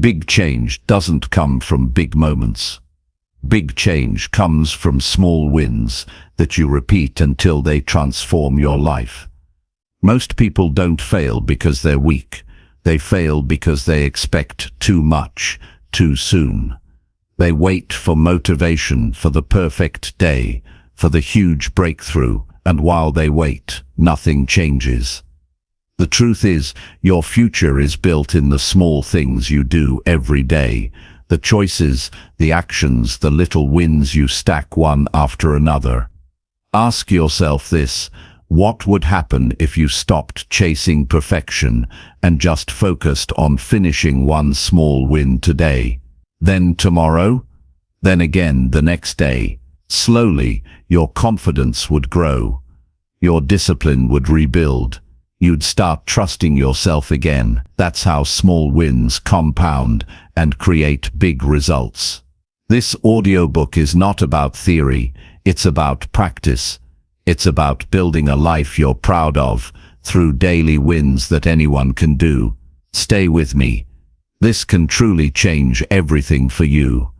Big change doesn't come from big moments. Big change comes from small wins that you repeat until they transform your life. Most people don't fail because they're weak. They fail because they expect too much, too soon. They wait for motivation, for the perfect day, for the huge breakthrough, and while they wait, nothing changes. The truth is, your future is built in the small things you do every day, the choices, the actions, the little wins you stack one after another. Ask yourself this: what would happen if you stopped chasing perfection and just focused on finishing one small win today? Then tomorrow? Then again the next day. Slowly, your confidence would grow. Your discipline would rebuild. You'd start trusting yourself again. That's how small wins compound and create big results. This audiobook is not about theory, it's about practice. It's about building a life you're proud of through daily wins that anyone can do. Stay with me. This can truly change everything for you.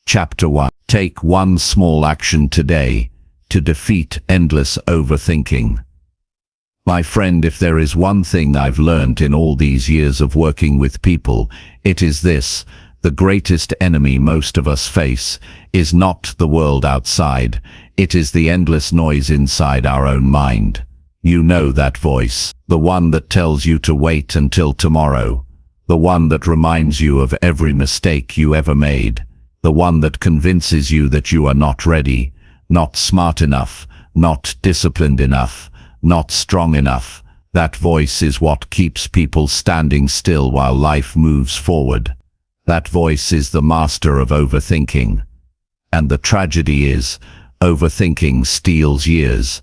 Chapter 1. Take one small action today to defeat endless overthinking. My friend, if there is one thing I've learned in all these years of working with people, it is this: the greatest enemy most of us face is not the world outside, it is the endless noise inside our own mind. You know that voice, the one that tells you to wait until tomorrow, the one that reminds you of every mistake you ever made, the one that convinces you that you are not ready, not smart enough, not disciplined enough, not strong enough. That voice is what keeps people standing still while life moves forward. That voice is the master of overthinking. And the tragedy is, overthinking steals years.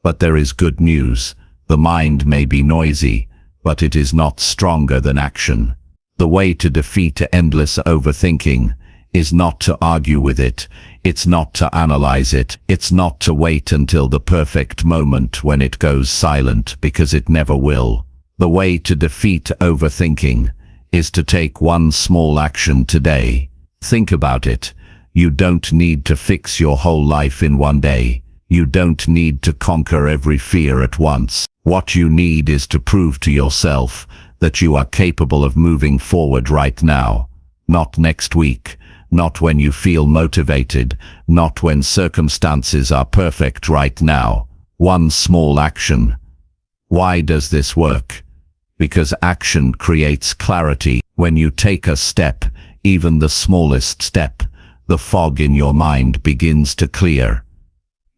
But there is good news. The mind may be noisy, but it is not stronger than action. The way to defeat endless overthinking is not to argue with it, it's not to analyze it, it's not to wait until the perfect moment when it goes silent, because it never will. The way to defeat overthinking is to take one small action today. Think about it. You don't need to fix your whole life in one day. You don't need to conquer every fear at once. What you need is to prove to yourself that you are capable of moving forward right now. Not next week, not when you feel motivated, not when circumstances are perfect. Right now. One small action. Why does this work? Because action creates clarity. When you take a step, even the smallest step, the fog in your mind begins to clear.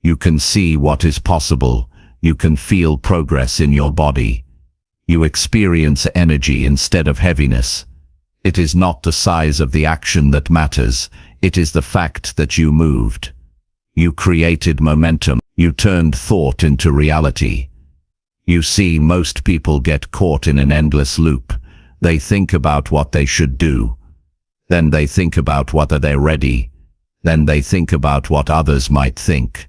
You can see what is possible. You can feel progress in your body. You experience energy instead of heaviness. It is not the size of the action that matters. It is the fact that you moved. You created momentum. You turned thought into reality. You see, most people get caught in an endless loop. They think about what they should do. Then they think about whether they're ready. Then they think about what others might think.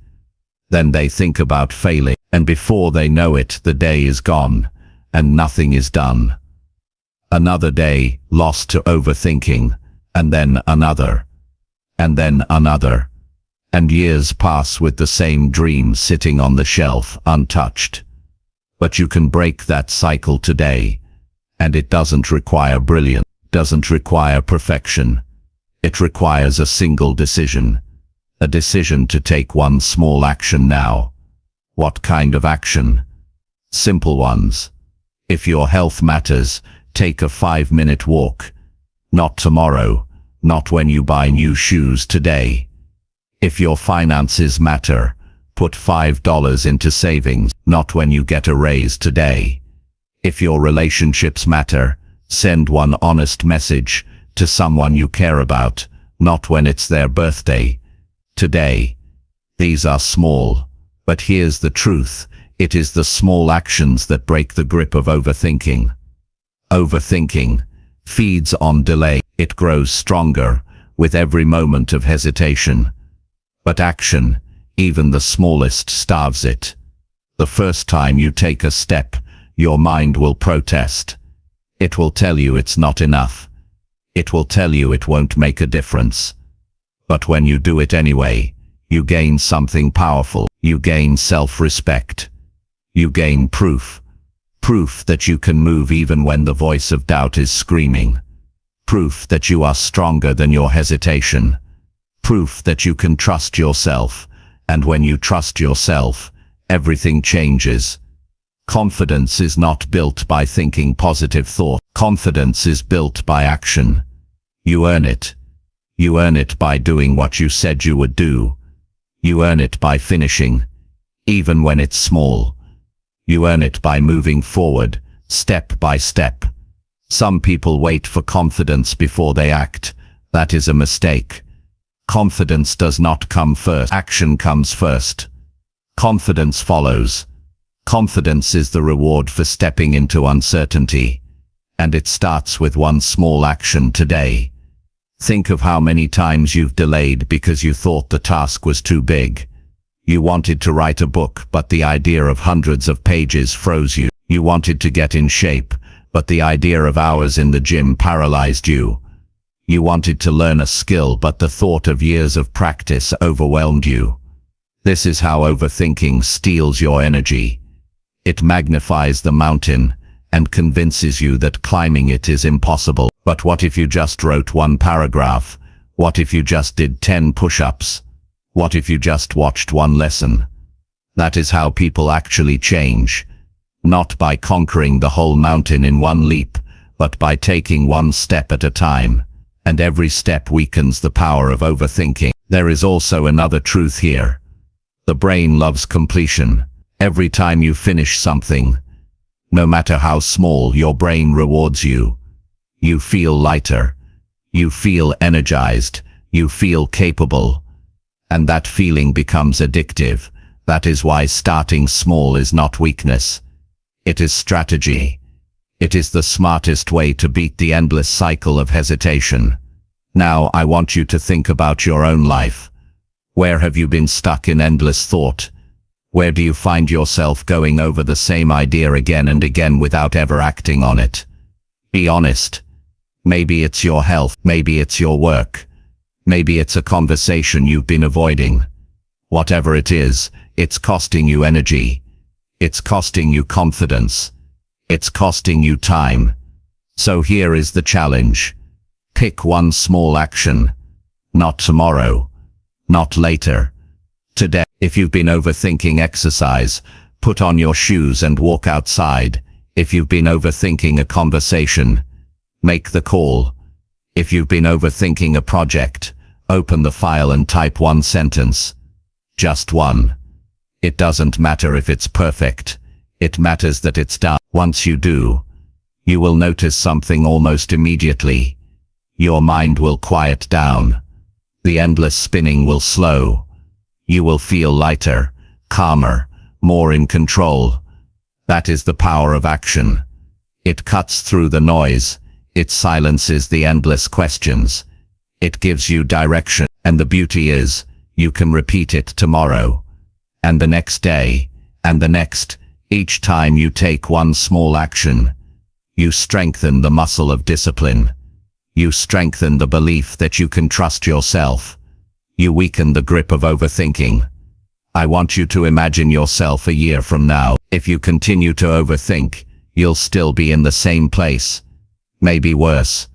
Then they think about failing. And before they know it, the day is gone, and nothing is done. Another day lost to overthinking, and then another, and then another. And years pass with the same dream sitting on the shelf, untouched. But you can break that cycle today, and it doesn't require brilliance, doesn't require perfection. It requires a single decision, a decision to take one small action now. What kind of action? Simple ones. If your health matters, take a 5-minute walk. Not tomorrow, not when you buy new shoes today. If your finances matter, put $5 into savings, not when you get a raise today. If your relationships matter, send one honest message to someone you care about, not when it's their birthday. Today. These are small, but here's the truth. It is the small actions that break the grip of overthinking. Overthinking feeds on delay. It grows stronger with every moment of hesitation. But action, even the smallest, starves it. The first time you take a step, your mind will protest. It will tell you it's not enough. It will tell you it won't make a difference. But when you do it anyway, you gain something powerful. You gain self-respect. You gain proof. Proof that you can move even when the voice of doubt is screaming. Proof that you are stronger than your hesitation. Proof that you can trust yourself. And when you trust yourself, everything changes. Confidence is not built by thinking positive thought. Confidence is built by action. You earn it. You earn it by doing what you said you would do. You earn it by finishing, even when it's small. You earn it by moving forward, step by step. Some people wait for confidence before they act. That is a mistake. Confidence does not come first. Action comes first. Confidence follows. Confidence is the reward for stepping into uncertainty. And it starts with one small action today. Think of how many times you've delayed because you thought the task was too big. You wanted to write a book, but the idea of hundreds of pages froze you. You wanted to get in shape, but the idea of hours in the gym paralyzed you. You wanted to learn a skill, but the thought of years of practice overwhelmed you. This is how overthinking steals your energy. It magnifies the mountain and convinces you that climbing it is impossible. But what if you just wrote one paragraph? What if you just did 10 push-ups? What if you just watched one lesson? That is how people actually change. Not by conquering the whole mountain in one leap, but by taking one step at a time. And every step weakens the power of overthinking. There is also another truth here. The brain loves completion. Every time you finish something, no matter how small, your brain rewards you. You feel lighter. You feel energized. You feel capable. And that feeling becomes addictive. That is why starting small is not weakness. It is strategy. It is the smartest way to beat the endless cycle of hesitation. Now I want you to think about your own life. Where have you been stuck in endless thought? Where do you find yourself going over the same idea again and again without ever acting on it? Be honest. Maybe it's your health. Maybe it's your work. Maybe it's a conversation you've been avoiding. Whatever it is, it's costing you energy. It's costing you confidence. It's costing you time. So here is the challenge. Pick one small action. Not tomorrow. Not later. Today. If you've been overthinking exercise, put on your shoes and walk outside. If you've been overthinking a conversation, make the call. If you've been overthinking a project, open the file and type one sentence. Just one. It doesn't matter if it's perfect. It matters that it's done. Once you do, you will notice something almost immediately. Your mind will quiet down. The endless spinning will slow. You will feel lighter, calmer, more in control. That is the power of action. It cuts through the noise. It silences the endless questions. It gives you direction. And the beauty is, you can repeat it tomorrow. And the next day. And the next. Each time you take one small action, you strengthen the muscle of discipline. You strengthen the belief that you can trust yourself. You weaken the grip of overthinking. I want you to imagine yourself a year from now. If you continue to overthink, you'll still be in the same place. Maybe worse.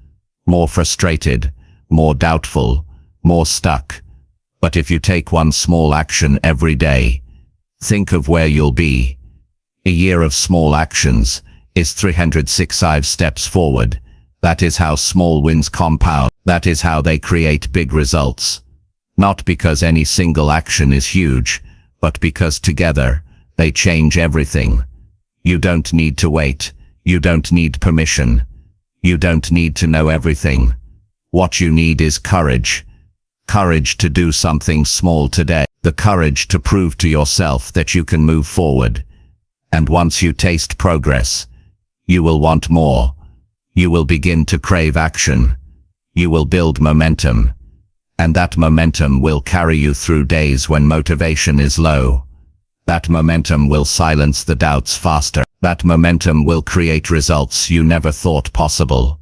More frustrated, more doubtful, more stuck. But if you take one small action every day, think of where you'll be. A year of small actions is 365 steps forward. That is how small wins compound. That is how they create big results. Not because any single action is huge, but because together, they change everything. You don't need to wait. You don't need permission. You don't need to know everything. What you need is courage. Courage to do something small today. The courage to prove to yourself that you can move forward. And once you taste progress, you will want more. You will begin to crave action. You will build momentum. And that momentum will carry you through days when motivation is low. That momentum will silence the doubts faster. That momentum will create results you never thought possible.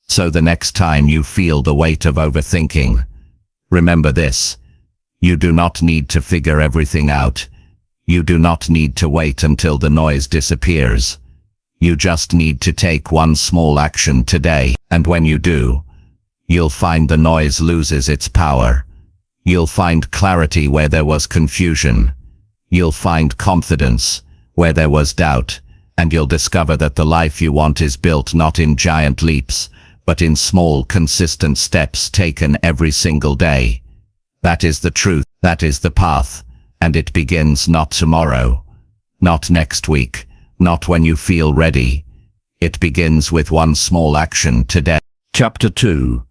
So the next time you feel the weight of overthinking, remember this: you do not need to figure everything out. You do not need to wait until the noise disappears. You just need to take one small action today, and when you do, you'll find the noise loses its power. You'll find clarity where there was confusion. You'll find confidence where there was doubt, and you'll discover that the life you want is built not in giant leaps, but in small, consistent steps taken every single day. That is the truth, that is the path, and it begins not tomorrow, not next week, not when you feel ready. It begins with one small action today. Chapter 2.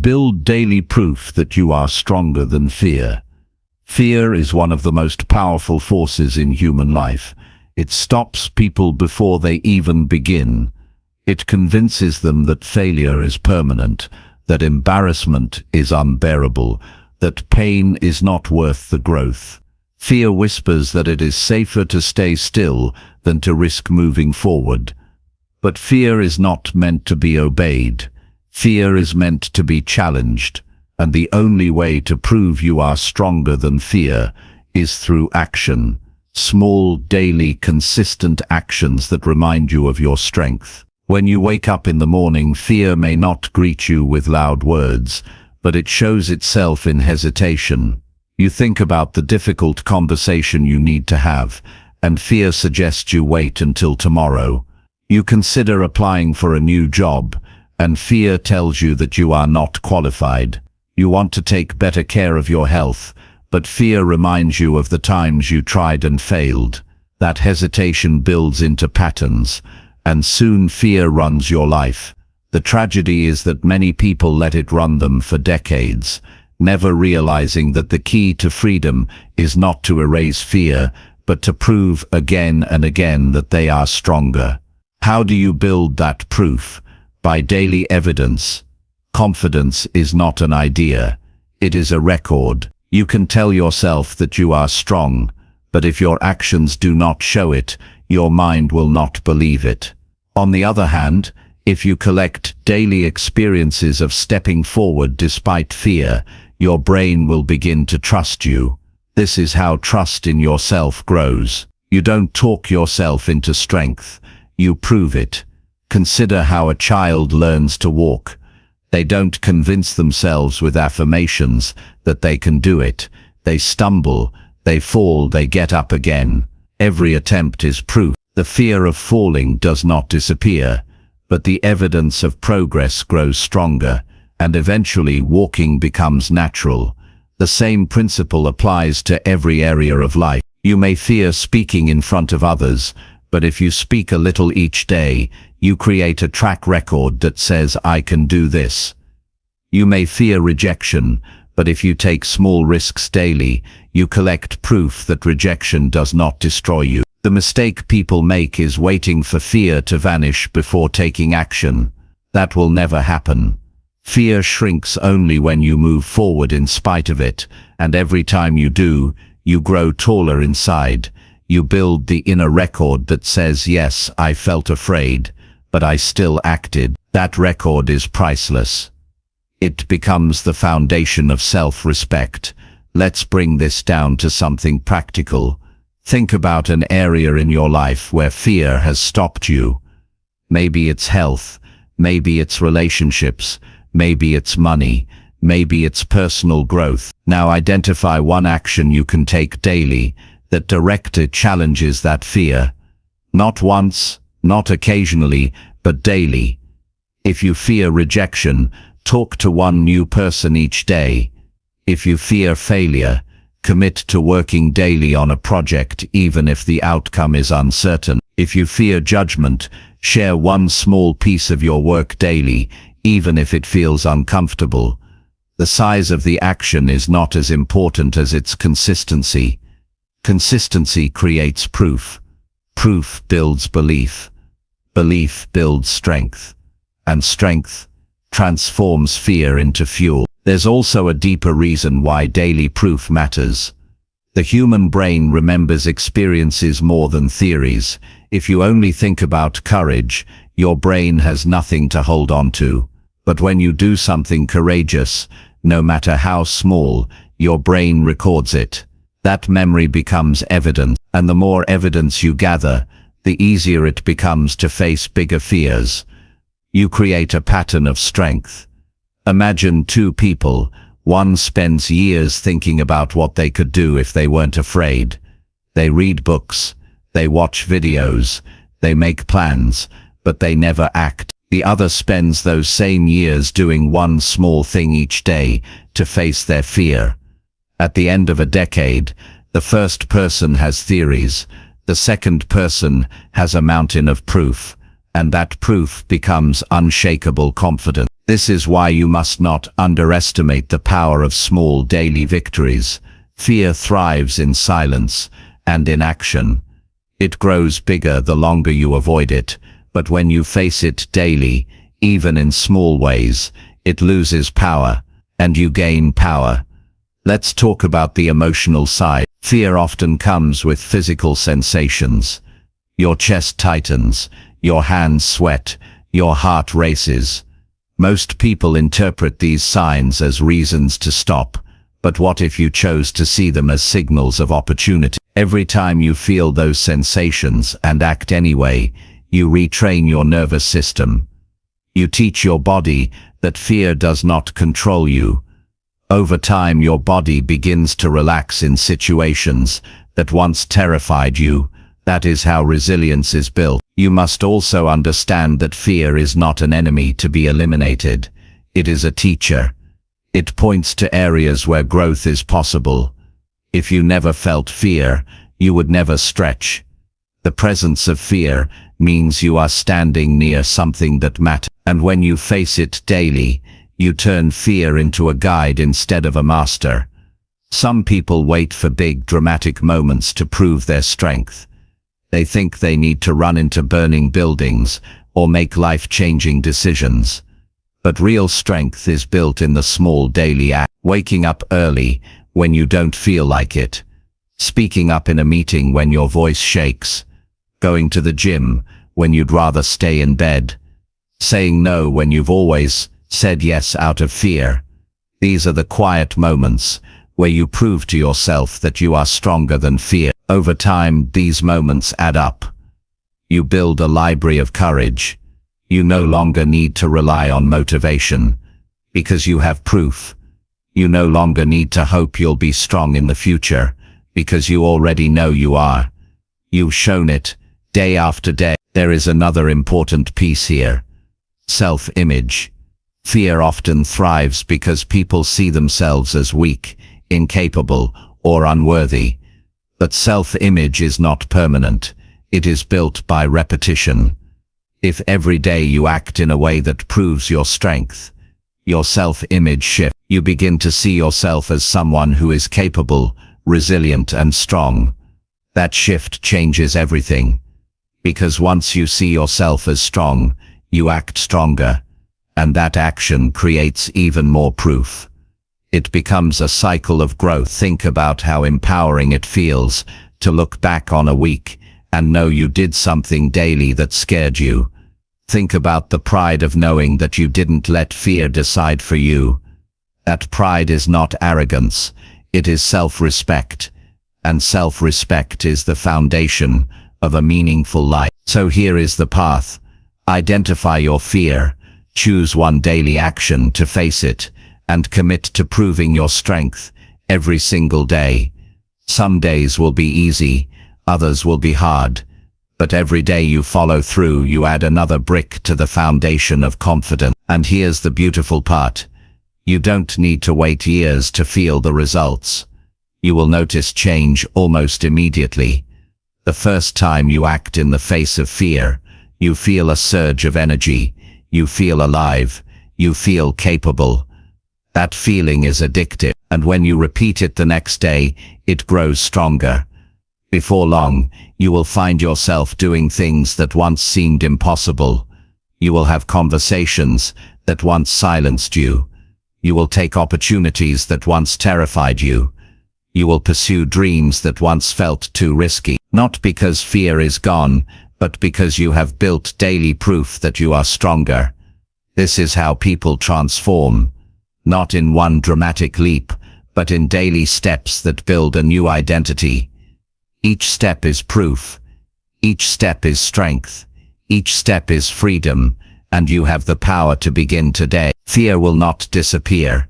Build daily proof that you are stronger than fear. Fear is one of the most powerful forces in human life. It stops people before they even begin. It convinces them that failure is permanent, that embarrassment is unbearable, that pain is not worth the growth. Fear whispers that it is safer to stay still than to risk moving forward. But fear is not meant to be obeyed. Fear is meant to be challenged, and the only way to prove you are stronger than fear is through action. Small, daily, consistent actions that remind you of your strength. When you wake up in the morning, fear may not greet you with loud words, but it shows itself in hesitation. You think about the difficult conversation you need to have, and fear suggests you wait until tomorrow. You consider applying for a new job, and fear tells you that you are not qualified. You want to take better care of your health, but fear reminds you of the times you tried and failed. That hesitation builds into patterns, and soon fear runs your life. The tragedy is that many people let it run them for decades, never realizing that the key to freedom is not to erase fear, but to prove again and again that they are stronger. How do you build that proof? By daily evidence. Confidence is not an idea. It is a record. You can tell yourself that you are strong, but if your actions do not show it, your mind will not believe it. On the other hand, if you collect daily experiences of stepping forward despite fear, your brain will begin to trust you. This is how trust in yourself grows. You don't talk yourself into strength. You prove it. Consider how a child learns to walk. They don't convince themselves with affirmations that they can do it. They stumble, they fall, they get up again. Every attempt is proof. The fear of falling does not disappear, but the evidence of progress grows stronger, and eventually walking becomes natural. The same principle applies to every area of life. You may fear speaking in front of others, but if you speak a little each day, you create a track record that says, "I can do this." You may fear rejection, but if you take small risks daily, you collect proof that rejection does not destroy you. The mistake people make is waiting for fear to vanish before taking action. That will never happen. Fear shrinks only when you move forward in spite of it, and every time you do, you grow taller inside. You build the inner record that says, "Yes, I felt afraid, but I still acted." That record is priceless. It becomes the foundation of self-respect. Let's bring this down to something practical. Think about an area in your life where fear has stopped you. Maybe it's health, maybe it's relationships, maybe it's money, maybe it's personal growth. Now identify one action you can take daily that directly challenges that fear. Not once, not occasionally, but daily. If you fear rejection, talk to one new person each day. If you fear failure, commit to working daily on a project even if the outcome is uncertain. If you fear judgment, share one small piece of your work daily, even if it feels uncomfortable. The size of the action is not as important as its consistency. Consistency creates proof. Proof builds belief. Belief builds strength. And strength transforms fear into fuel. There's also a deeper reason why daily proof matters. The human brain remembers experiences more than theories. If you only think about courage, your brain has nothing to hold on to. But when you do something courageous, no matter how small, your brain records it. That memory becomes evidence, and the more evidence you gather, the easier it becomes to face bigger fears. You create a pattern of strength. Imagine two people. One spends years thinking about what they could do if they weren't afraid. They read books, they watch videos, they make plans, but they never act. The other spends those same years doing one small thing each day to face their fear. At the end of a decade, the first person has theories, the second person has a mountain of proof, and that proof becomes unshakable confidence. This is why you must not underestimate the power of small daily victories. Fear thrives in silence and in action. It grows bigger the longer you avoid it, but when you face it daily, even in small ways, it loses power, and you gain power. Let's talk about the emotional side. Fear often comes with physical sensations. Your chest tightens, your hands sweat, your heart races. Most people interpret these signs as reasons to stop, but what if you chose to see them as signals of opportunity? Every time you feel those sensations and act anyway, you retrain your nervous system. You teach your body that fear does not control you. Over time, your body begins to relax in situations that once terrified you. That is how resilience is built. You must also understand that fear is not an enemy to be eliminated. It is a teacher. It points to areas where growth is possible. If you never felt fear, you would never stretch. The presence of fear means you are standing near something that matters. And when you face it daily, you turn fear into a guide instead of a master. Some people wait for big dramatic moments to prove their strength. They think they need to run into burning buildings or make life-changing decisions. But real strength is built in the small daily act. Waking up early when you don't feel like it. Speaking up in a meeting when your voice shakes. Going to the gym when you'd rather stay in bed. Saying no when you've always said yes out of fear. These are the quiet moments where you prove to yourself that you are stronger than fear. Over time, these moments add up. You build a library of courage. You no longer need to rely on motivation, because you have proof. You no longer need to hope you'll be strong in the future, because you already know you are. You've shown it, day after day. There is another important piece here. Self-image. Fear often thrives because people see themselves as weak, incapable, or unworthy. But self-image is not permanent. It is built by repetition. If every day you act in a way that proves your strength, your self-image shifts. You begin to see yourself as someone who is capable, resilient, and strong. That shift changes everything. Because once you see yourself as strong, you act stronger. And that action creates even more proof. It becomes a cycle of growth. Think about how empowering it feels to look back on a week and know you did something daily that scared you. Think about the pride of knowing that you didn't let fear decide for you. That pride is not arrogance, it is self-respect. And self-respect is the foundation of a meaningful life. So here is the path. Identify your fear, choose one daily action to face it, and commit to proving your strength every single day. Some days will be easy, others will be hard, but every day you follow through, you add another brick to the foundation of confidence. And here's the beautiful part. You don't need to wait years to feel the results. You will notice change almost immediately. The first time you act in the face of fear, you feel a surge of energy, you feel alive, you feel capable. That feeling is addictive, and when you repeat it the next day, it grows stronger. Before long, you will find yourself doing things that once seemed impossible. You will have conversations that once silenced you. You will take opportunities that once terrified you. You will pursue dreams that once felt too risky. Not because fear is gone, but because you have built daily proof that you are stronger. This is how people transform, not in one dramatic leap, but in daily steps that build a new identity. Each step is proof. Each step is strength. Each step is freedom, and you have the power to begin today. Fear will not disappear.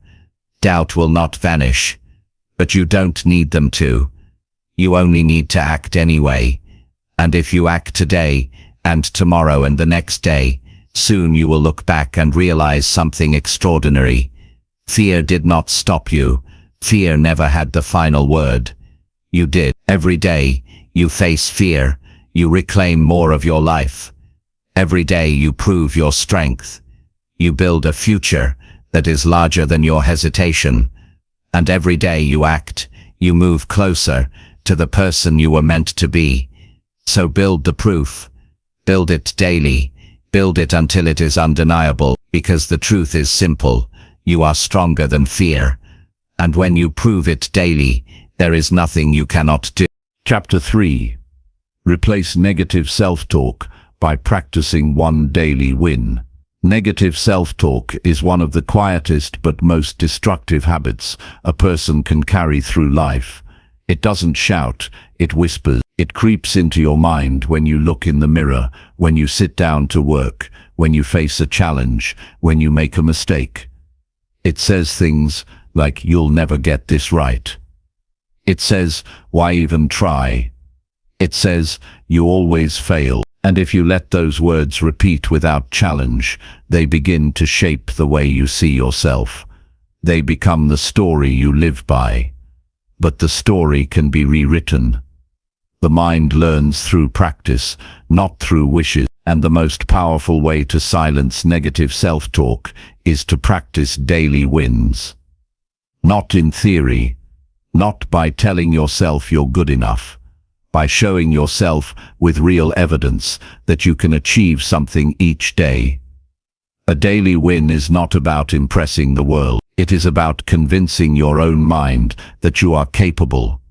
Doubt will not vanish. But you don't need them to. You only need to act anyway. And if you act today, and tomorrow and the next day, soon you will look back and realize something extraordinary. Fear did not stop you. Fear never had the final word. You did. Every day, you face fear. You reclaim more of your life. Every day you prove your strength. You build a future that is larger than your hesitation. And every day you act, you move closer to the person you were meant to be. So build the proof. Build it daily. Build it until it is undeniable, because the truth is simple. You are stronger than fear. And when you prove it daily, there is nothing you cannot do. Chapter 3. Replace negative self-talk by practicing one daily win. Negative self-talk is one of the quietest but most destructive habits a person can carry through life. It doesn't shout, it whispers. It creeps into your mind when you look in the mirror, when you sit down to work, when you face a challenge, when you make a mistake. It says things like, "You'll never get this right." It says, "Why even try?" It says, "You always fail." And if you let those words repeat without challenge, they begin to shape the way you see yourself. They become the story you live by. But the story can be rewritten. The mind learns through practice, not through wishes. And the most powerful way to silence negative self-talk is to practice daily wins. Not in theory, not by telling yourself you're good enough, by showing yourself with real evidence that you can achieve something each day. A daily win is not about impressing the world. It is about convincing your own mind that you are capable.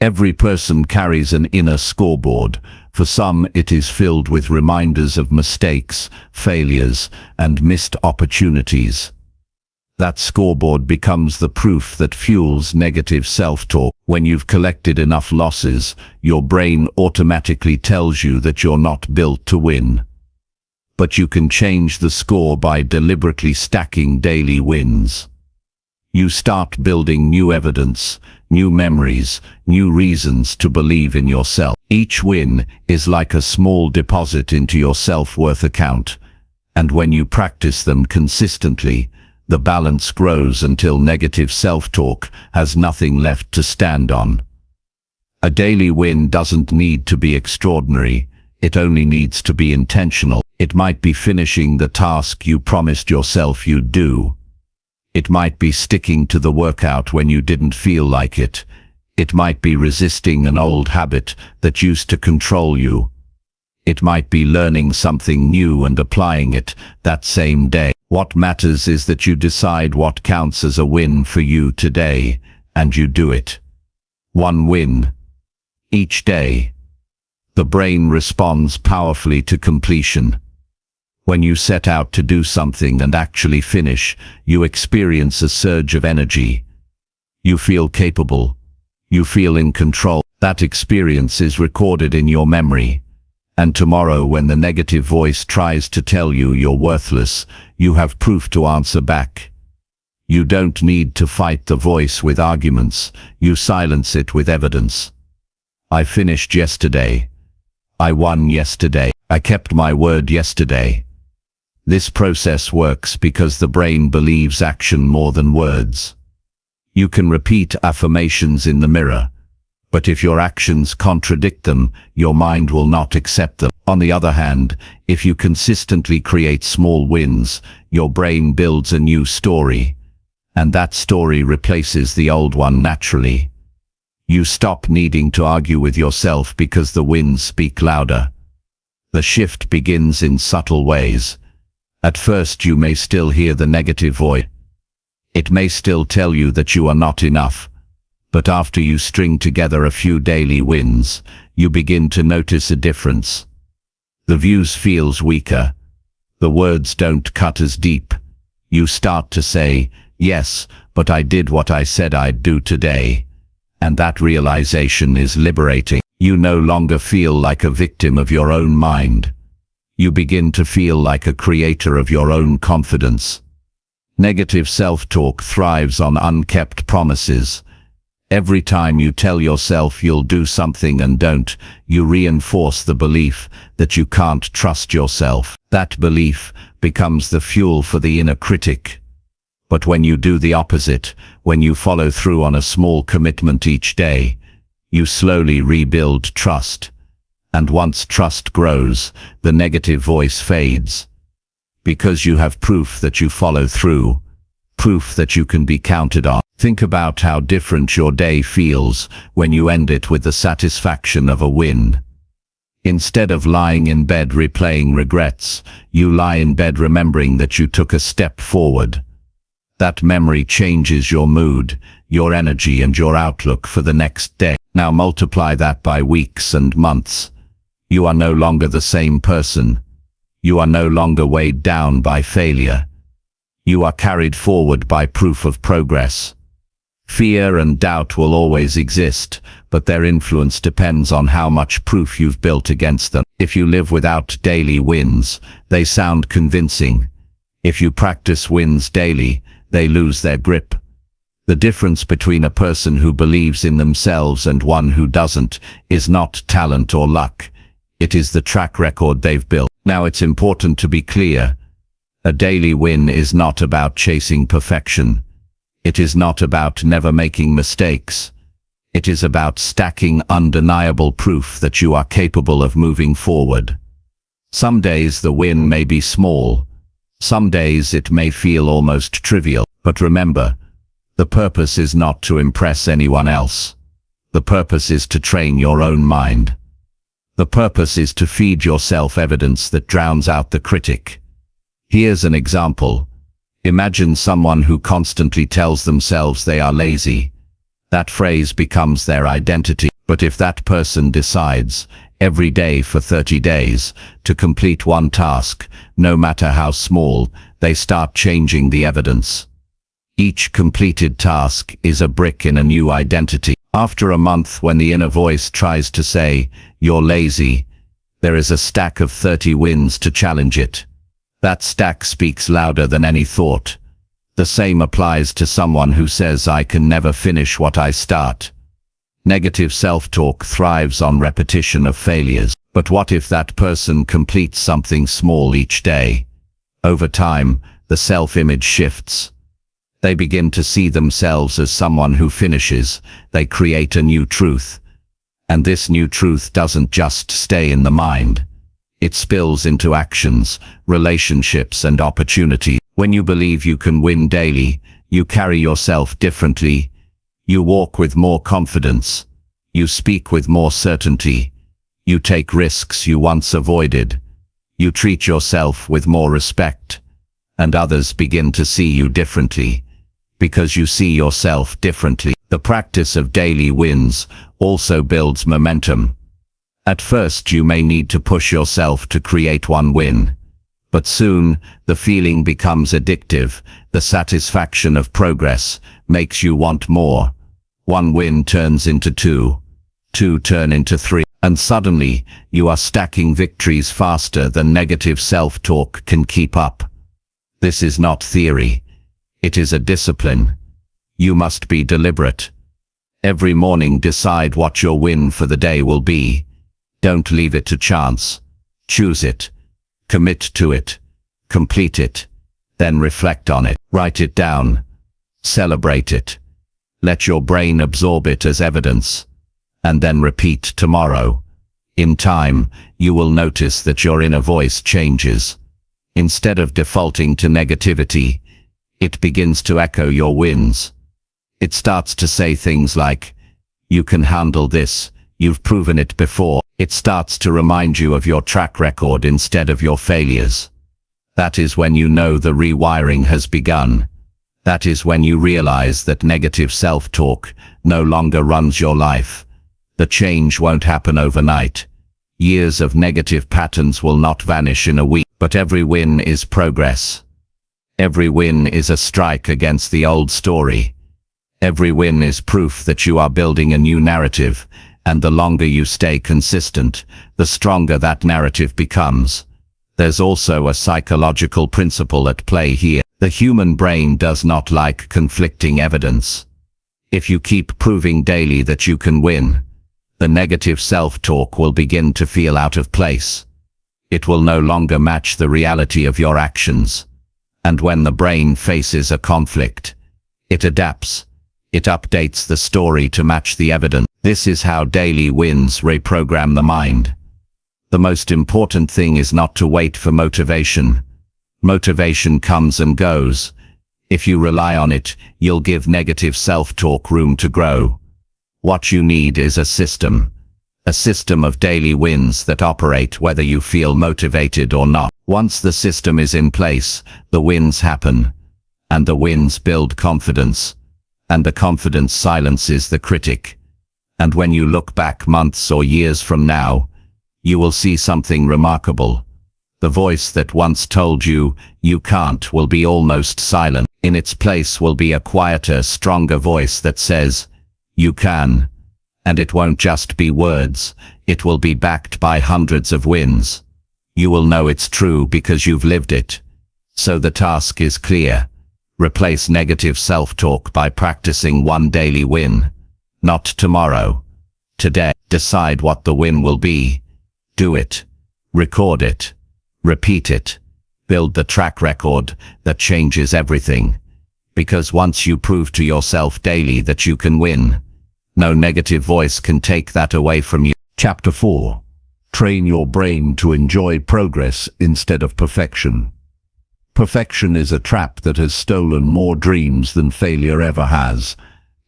Every person carries an inner scoreboard. For some, it is filled with reminders of mistakes, failures, and missed opportunities. That scoreboard becomes the proof that fuels negative self-talk. When you've collected enough losses, your brain automatically tells you that you're not built to win. But you can change the score by deliberately stacking daily wins. You start building new evidence, new memories, new reasons to believe in yourself. Each win is like a small deposit into your self-worth account, and when you practice them consistently, the balance grows until negative self-talk has nothing left to stand on. A daily win doesn't need to be extraordinary, it only needs to be intentional. It might be finishing the task you promised yourself you'd do. It might be sticking to the workout when you didn't feel like it. It might be resisting an old habit that used to control you. It might be learning something new and applying it that same day. What matters is that you decide what counts as a win for you today, and you do it. One win each day. The brain responds powerfully to completion. When you set out to do something and actually finish, you experience a surge of energy. You feel capable. You feel in control. That experience is recorded in your memory. And tomorrow, when the negative voice tries to tell you you're worthless, you have proof to answer back. You don't need to fight the voice with arguments. You silence it with evidence. I finished yesterday. I won yesterday. I kept my word yesterday. This process works because the brain believes action more than words. You can repeat affirmations in the mirror, but if your actions contradict them, your mind will not accept them. On the other hand, if you consistently create small wins, your brain builds a new story, and that story replaces the old one naturally. You stop needing to argue with yourself because the wins speak louder. The shift begins in subtle ways. At first you may still hear the negative voice. It may still tell you that you are not enough. But after you string together a few daily wins, you begin to notice a difference. The views feels weaker. The words don't cut as deep. You start to say, yes, but I did what I said I'd do today. And that realization is liberating. You no longer feel like a victim of your own mind. You begin to feel like a creator of your own confidence. Negative self-talk thrives on unkept promises. Every time you tell yourself you'll do something and don't, you reinforce the belief that you can't trust yourself. That belief becomes the fuel for the inner critic. But when you do the opposite, when you follow through on a small commitment each day, you slowly rebuild trust. And once trust grows, the negative voice fades. Because you have proof that you follow through, proof that you can be counted on. Think about how different your day feels when you end it with the satisfaction of a win. Instead of lying in bed replaying regrets, you lie in bed remembering that you took a step forward. That memory changes your mood, your energy, and your outlook for the next day. Now multiply that by weeks and months. You are no longer the same person. You are no longer weighed down by failure. You are carried forward by proof of progress. Fear and doubt will always exist, but their influence depends on how much proof you've built against them. If you live without daily wins, they sound convincing. If you practice wins daily, they lose their grip. The difference between a person who believes in themselves and one who doesn't is not talent or luck. It is the track record they've built. Now it's important to be clear. A daily win is not about chasing perfection. It is not about never making mistakes. It is about stacking undeniable proof that you are capable of moving forward. Some days the win may be small. Some days it may feel almost trivial. But remember, the purpose is not to impress anyone else. The purpose is to train your own mind. The purpose is to feed yourself evidence that drowns out the critic. Here's an example. Imagine someone who constantly tells themselves they are lazy. That phrase becomes their identity. But if that person decides, every day for 30 days, to complete one task, no matter how small, they start changing the evidence. Each completed task is a brick in a new identity. After a month, when the inner voice tries to say, "You're lazy," there is a stack of 30 wins to challenge it. That stack speaks louder than any thought. The same applies to someone who says, "I can never finish what I start." Negative self-talk thrives on repetition of failures. But what if that person completes something small each day? Over time, the self-image shifts. They begin to see themselves as someone who finishes. They create a new truth. And this new truth doesn't just stay in the mind. It spills into actions, relationships, and opportunity. When you believe you can win daily, you carry yourself differently. You walk with more confidence. You speak with more certainty. You take risks you once avoided. You treat yourself with more respect. And others begin to see you differently. Because you see yourself differently. The practice of daily wins also builds momentum. At first you may need to push yourself to create one win. But soon, the feeling becomes addictive. The satisfaction of progress makes you want more. One win turns into two. Two turn into three. And suddenly, you are stacking victories faster than negative self-talk can keep up. This is not theory. It is a discipline. You must be deliberate. Every morning decide what your win for the day will be. Don't leave it to chance. Choose it. Commit to it. Complete it. Then reflect on it. Write it down. Celebrate it. Let your brain absorb it as evidence. And then repeat tomorrow. In time, you will notice that your inner voice changes. Instead of defaulting to negativity, it begins to echo your wins. It starts to say things like, "You can handle this, you've proven it before." It starts to remind you of your track record instead of your failures. That is when you know the rewiring has begun. That is when you realize that negative self-talk no longer runs your life. The change won't happen overnight. Years of negative patterns will not vanish in a week. But every win is progress. Every win is a strike against the old story. Every win is proof that you are building a new narrative, and the longer you stay consistent, the stronger that narrative becomes. There's also a psychological principle at play here. The human brain does not like conflicting evidence. If you keep proving daily that you can win, the negative self-talk will begin to feel out of place. It will no longer match the reality of your actions. And when the brain faces a conflict, it adapts. It updates the story to match the evidence. This is how daily wins reprogram the mind. The most important thing is not to wait for motivation. Motivation comes and goes. If you rely on it, you'll give negative self-talk room to grow. What you need is a system of daily wins that operate whether you feel motivated or not. Once the system is in place, the wins happen, and the wins build confidence, and the confidence silences the critic. And when you look back months or years from now, you will see something remarkable. The voice that once told you, "You can't," will be almost silent. In its place will be a quieter, stronger voice that says, "You can." And it won't just be words, it will be backed by hundreds of wins. You will know it's true because you've lived it. So the task is clear. Replace negative self-talk by practicing one daily win. Not tomorrow. Today. Decide what the win will be. Do it. Record it. Repeat it. Build the track record that changes everything. Because once you prove to yourself daily that you can win, no negative voice can take that away from you. Chapter 4. Train your brain to enjoy progress instead of perfection. Perfection is a trap that has stolen more dreams than failure ever has.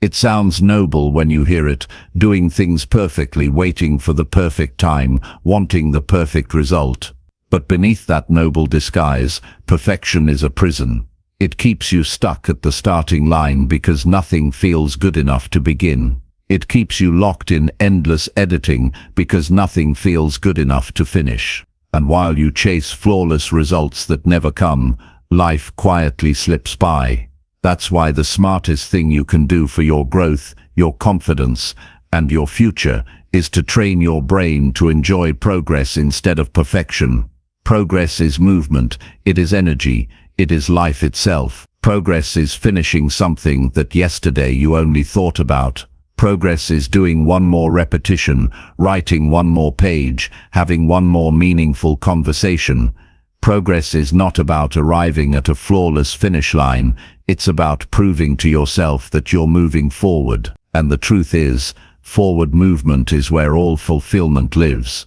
It sounds noble when you hear it, doing things perfectly, waiting for the perfect time, wanting the perfect result. But beneath that noble disguise, perfection is a prison. It keeps you stuck at the starting line because nothing feels good enough to begin. It keeps you locked in endless editing because nothing feels good enough to finish. And while you chase flawless results that never come, life quietly slips by. That's why the smartest thing you can do for your growth, your confidence, and your future is to train your brain to enjoy progress instead of perfection. Progress is movement, it is energy, it is life itself. Progress is finishing something that yesterday you only thought about. Progress is doing one more repetition, writing one more page, having one more meaningful conversation. Progress is not about arriving at a flawless finish line, it's about proving to yourself that you're moving forward. And the truth is, forward movement is where all fulfillment lives.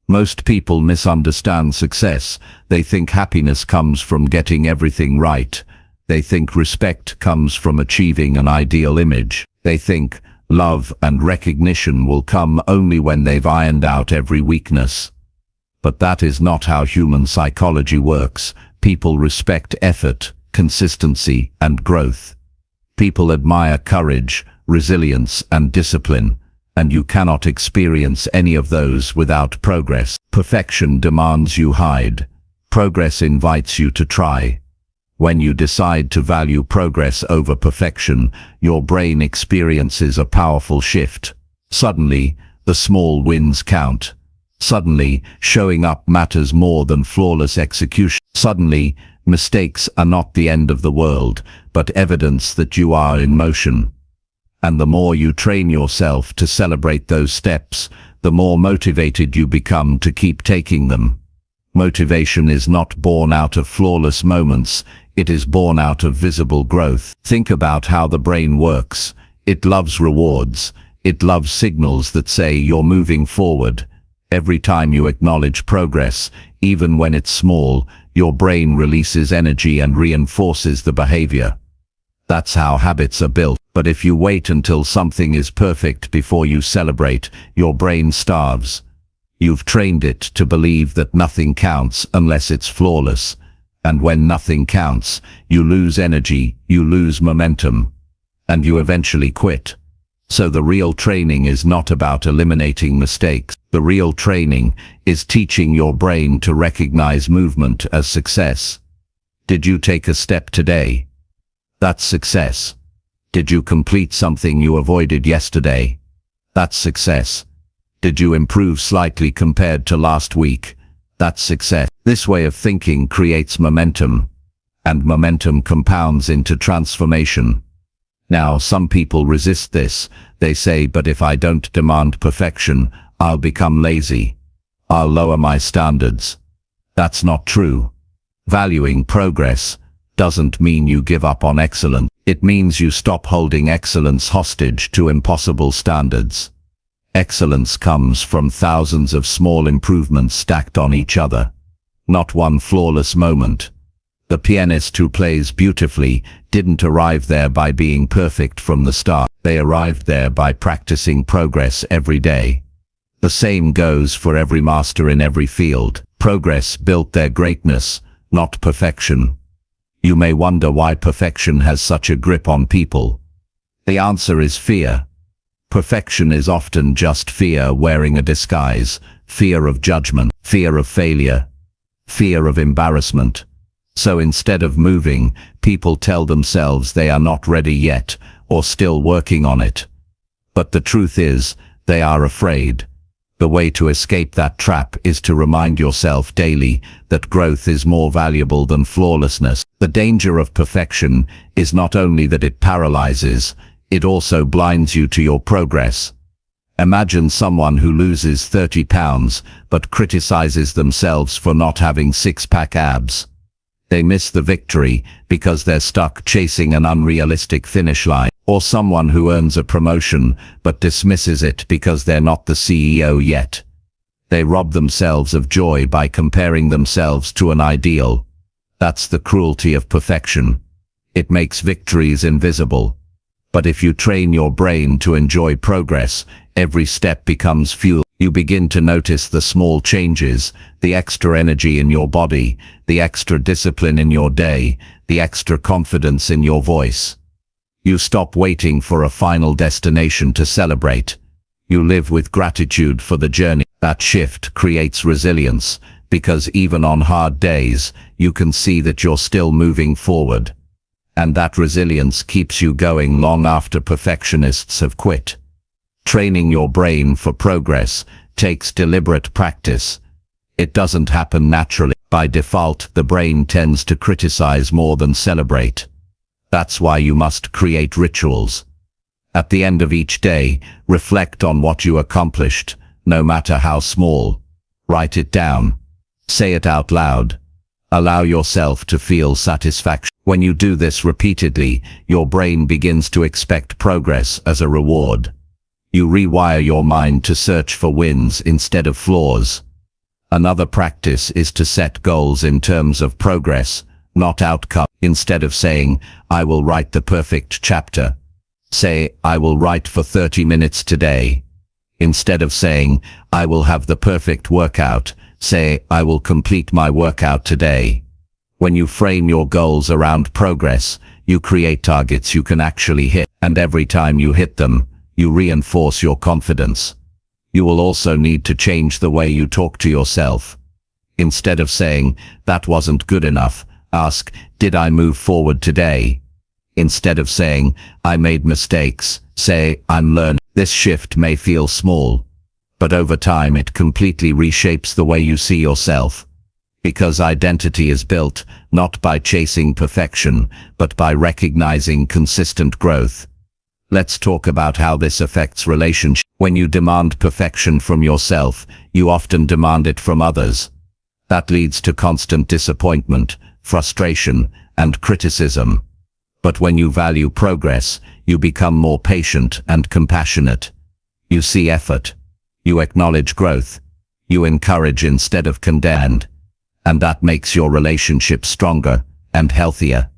Most people misunderstand success. They think happiness comes from getting everything right. They think respect comes from achieving an ideal image. They think love and recognition will come only when they've ironed out every weakness. But that is not how human psychology works. People respect effort, consistency, and growth. People admire courage, resilience, and discipline, and you cannot experience any of those without progress. Perfection demands you hide. Progress invites you to try. When you decide to value progress over perfection, your brain experiences a powerful shift. Suddenly, the small wins count. Suddenly, showing up matters more than flawless execution. Suddenly, mistakes are not the end of the world, but evidence that you are in motion. And the more you train yourself to celebrate those steps, the more motivated you become to keep taking them. Motivation is not born out of flawless moments, it is born out of visible growth. Think about how the brain works. It loves rewards. It loves signals that say you're moving forward. Every time you acknowledge progress, even when it's small, your brain releases energy and reinforces the behavior. That's how habits are built. But if you wait until something is perfect before you celebrate, your brain starves. You've trained it to believe that nothing counts unless it's flawless. And when nothing counts, you lose energy, you lose momentum, and you eventually quit. So the real training is not about eliminating mistakes, The real training is teaching your brain to recognize movement as success. Did you take a step today? That's success. Did you complete something you avoided yesterday? That's success. Did you improve slightly compared to last week? That's success. This way of thinking creates momentum, and momentum compounds into transformation. Now, some people resist this. They say, but if I don't demand perfection, I'll become lazy. I'll lower my standards. That's not true. Valuing progress doesn't mean you give up on excellence. It means you stop holding excellence hostage to impossible standards. Excellence comes from thousands of small improvements stacked on each other, not one flawless moment. The pianist who plays beautifully didn't arrive there by being perfect from the start. They arrived there by practicing progress every day. The same goes for every master in every field. Progress built their greatness, not perfection. You may wonder why perfection has such a grip on people. The answer is fear. Perfection is often just fear wearing a disguise, fear of judgment, fear of failure, fear of embarrassment. So instead of moving, people tell themselves they are not ready yet, or still working on it. But the truth is, they are afraid. The way to escape that trap is to remind yourself daily that growth is more valuable than flawlessness. The danger of perfection is not only that it paralyzes, it also blinds you to your progress. Imagine someone who loses 30 pounds but criticizes themselves for not having six-pack abs. They miss the victory because they're stuck chasing an unrealistic finish line. Or someone who earns a promotion but dismisses it because they're not the CEO yet. They rob themselves of joy by comparing themselves to an ideal. That's the cruelty of perfection. It makes victories invisible. But if you train your brain to enjoy progress, every step becomes fuel. You begin to notice the small changes, the extra energy in your body, the extra discipline in your day, the extra confidence in your voice. You stop waiting for a final destination to celebrate. You live with gratitude for the journey. That shift creates resilience, because even on hard days, you can see that you're still moving forward. And that resilience keeps you going long after perfectionists have quit. Training your brain for progress takes deliberate practice. It doesn't happen naturally. By default, the brain tends to criticize more than celebrate. That's why you must create rituals. At the end of each day, reflect on what you accomplished, no matter how small. Write it down. Say it out loud. Allow yourself to feel satisfaction. When you do this repeatedly, your brain begins to expect progress as a reward. You rewire your mind to search for wins instead of flaws. Another practice is to set goals in terms of progress, not outcome. Instead of saying, I will write the perfect chapter, say, I will write for 30 minutes today. Instead of saying, I will have the perfect workout, say, I will complete my workout today. When you frame your goals around progress, you create targets you can actually hit, and every time you hit them, you reinforce your confidence. You will also need to change the way you talk to yourself. Instead of saying, that wasn't good enough, ask, did I move forward today? Instead of saying, I made mistakes, say, I'm learning. This shift may feel small, but over time it completely reshapes the way you see yourself. Because identity is built, not by chasing perfection, but by recognizing consistent growth. Let's talk about how this affects relationships. When you demand perfection from yourself, you often demand it from others. That leads to constant disappointment, frustration, and criticism. But when you value progress, you become more patient and compassionate. You see effort. You acknowledge growth. You encourage instead of condemn. And that makes your relationship stronger and healthier.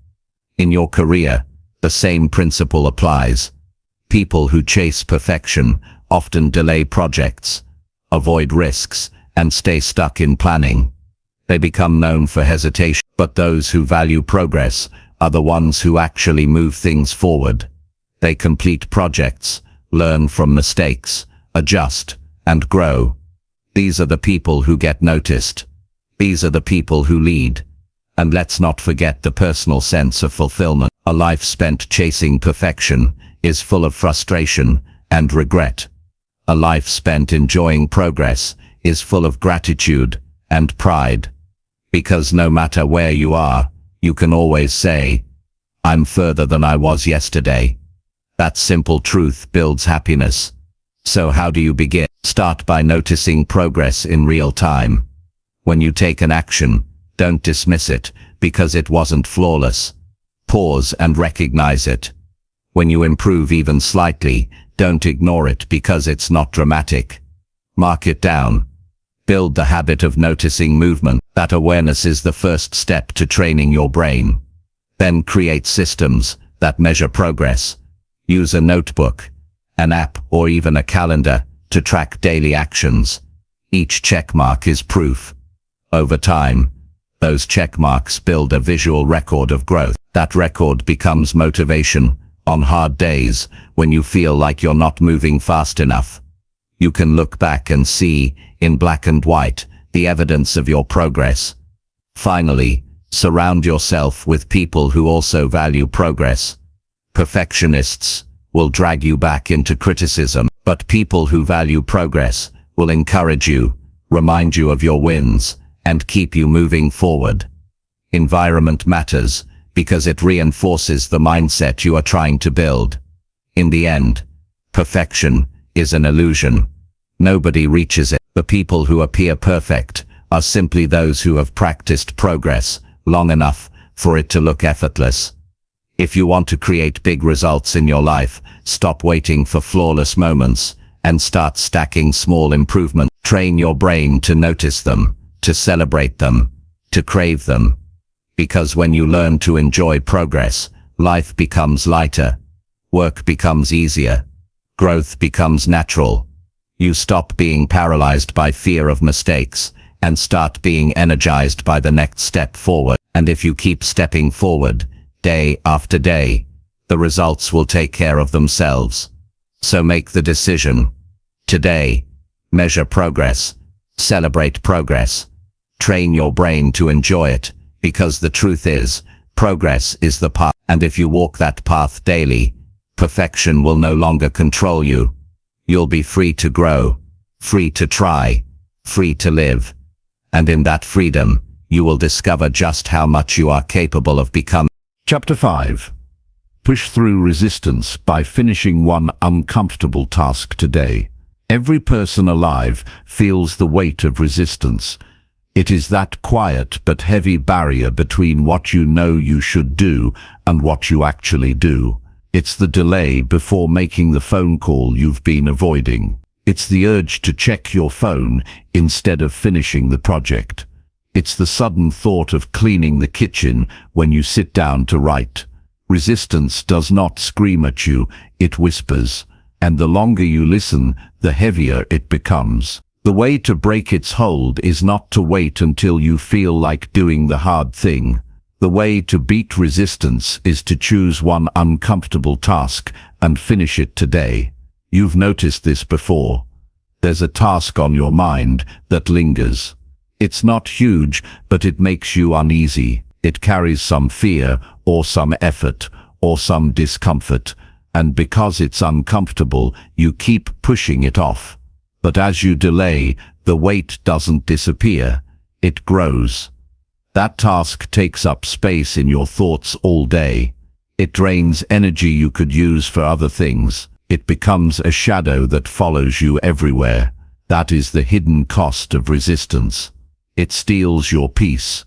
In your career, the same principle applies. People who chase perfection often delay projects, avoid risks, and stay stuck in planning. They become known for hesitation, but those who value progress are the ones who actually move things forward. They complete projects, learn from mistakes, adjust, and grow. These are the people who get noticed. These are the people who lead. And let's not forget the personal sense of fulfillment. A life spent chasing perfection is full of frustration and regret. A life spent enjoying progress is full of gratitude and pride. Because no matter where you are, you can always say, "I'm further than I was yesterday." That simple truth builds happiness. So how do you begin? Start by noticing progress in real time. When you take an action, don't dismiss it because it wasn't flawless. Pause and recognize it. When you improve even slightly, don't ignore it because it's not dramatic. Mark it down. Build the habit of noticing movement. That awareness is the first step to training your brain. Then create systems that measure progress. Use a notebook, an app, or even a calendar to track daily actions. Each checkmark is proof. Over time, those checkmarks build a visual record of growth. That record becomes motivation. On hard days, when you feel like you're not moving fast enough, you can look back and see, in black and white, the evidence of your progress. Finally, surround yourself with people who also value progress. Perfectionists will drag you back into criticism, but people who value progress will encourage you, remind you of your wins, and keep you moving forward. Environment matters because it reinforces the mindset you are trying to build. In the end, perfection is an illusion. Nobody reaches it. The people who appear perfect are simply those who have practiced progress long enough for it to look effortless. If you want to create big results in your life, stop waiting for flawless moments and start stacking small improvements. Train your brain to notice them, to celebrate them, to crave them. Because when you learn to enjoy progress, life becomes lighter, work becomes easier, growth becomes natural. You stop being paralyzed by fear of mistakes and start being energized by the next step forward. And if you keep stepping forward, day after day, the results will take care of themselves. So make the decision. Today, measure progress, celebrate progress, train your brain to enjoy it, because the truth is, progress is the path, and if you walk that path daily, perfection will no longer control you. You'll be free to grow, free to try, free to live. And in that freedom, you will discover just how much you are capable of becoming. Chapter 5. Push through resistance by finishing one uncomfortable task today. Every person alive feels the weight of resistance. It is that quiet but heavy barrier between what you know you should do and what you actually do. It's the delay before making the phone call you've been avoiding. It's the urge to check your phone instead of finishing the project. It's the sudden thought of cleaning the kitchen when you sit down to write. Resistance does not scream at you, it whispers, and the longer you listen, the heavier it becomes. The way to break its hold is not to wait until you feel like doing the hard thing. The way to beat resistance is to choose one uncomfortable task and finish it today. You've noticed this before. There's a task on your mind that lingers. It's not huge, but it makes you uneasy. It carries some fear, or some effort, or some discomfort, and because it's uncomfortable, you keep pushing it off. But as you delay, the weight doesn't disappear, it grows. That task takes up space in your thoughts all day. It drains energy you could use for other things. It becomes a shadow that follows you everywhere. That is the hidden cost of resistance. It steals your peace.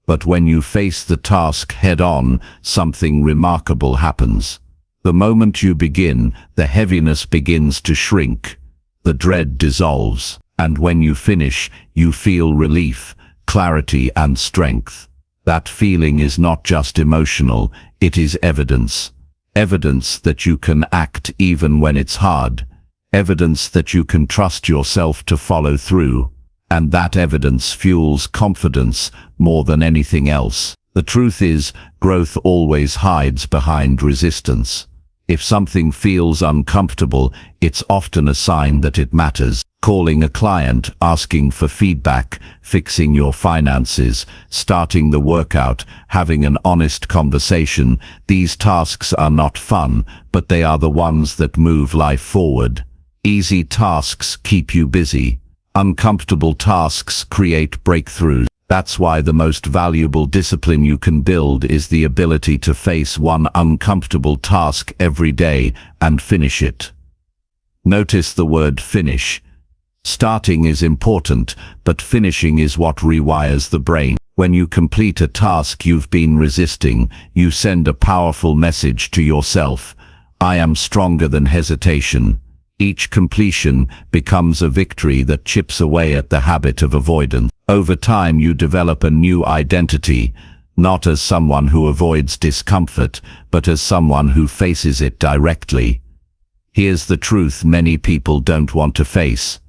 But when you face the task head-on, something remarkable happens. The moment you begin, the heaviness begins to shrink. The dread dissolves, and when you finish, you feel relief, clarity and strength. That feeling is not just emotional, it is evidence. Evidence that you can act even when it's hard. Evidence that you can trust yourself to follow through. And that evidence fuels confidence more than anything else. The truth is, growth always hides behind resistance. If something feels uncomfortable, it's often a sign that it matters. Calling a client, asking for feedback, fixing your finances, starting the workout, having an honest conversation. These tasks are not fun, but they are the ones that move life forward. Easy tasks keep you busy. Uncomfortable tasks create breakthroughs. That's why the most valuable discipline you can build is the ability to face one uncomfortable task every day and finish it. Notice the word finish. Starting is important, but finishing is what rewires the brain. When you complete a task you've been resisting, you send a powerful message to yourself. I am stronger than hesitation. Each completion becomes a victory that chips away at the habit of avoidance. Over time you develop a new identity, not as someone who avoids discomfort, but as someone who faces it directly. Here's the truth many people don't want to face.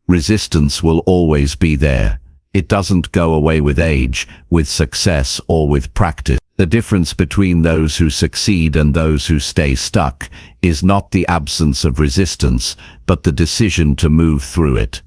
Resistance will always be there. It doesn't go away with age, with success, or with practice. The difference between those who succeed and those who stay stuck is not the absence of resistance, but the decision to move through it.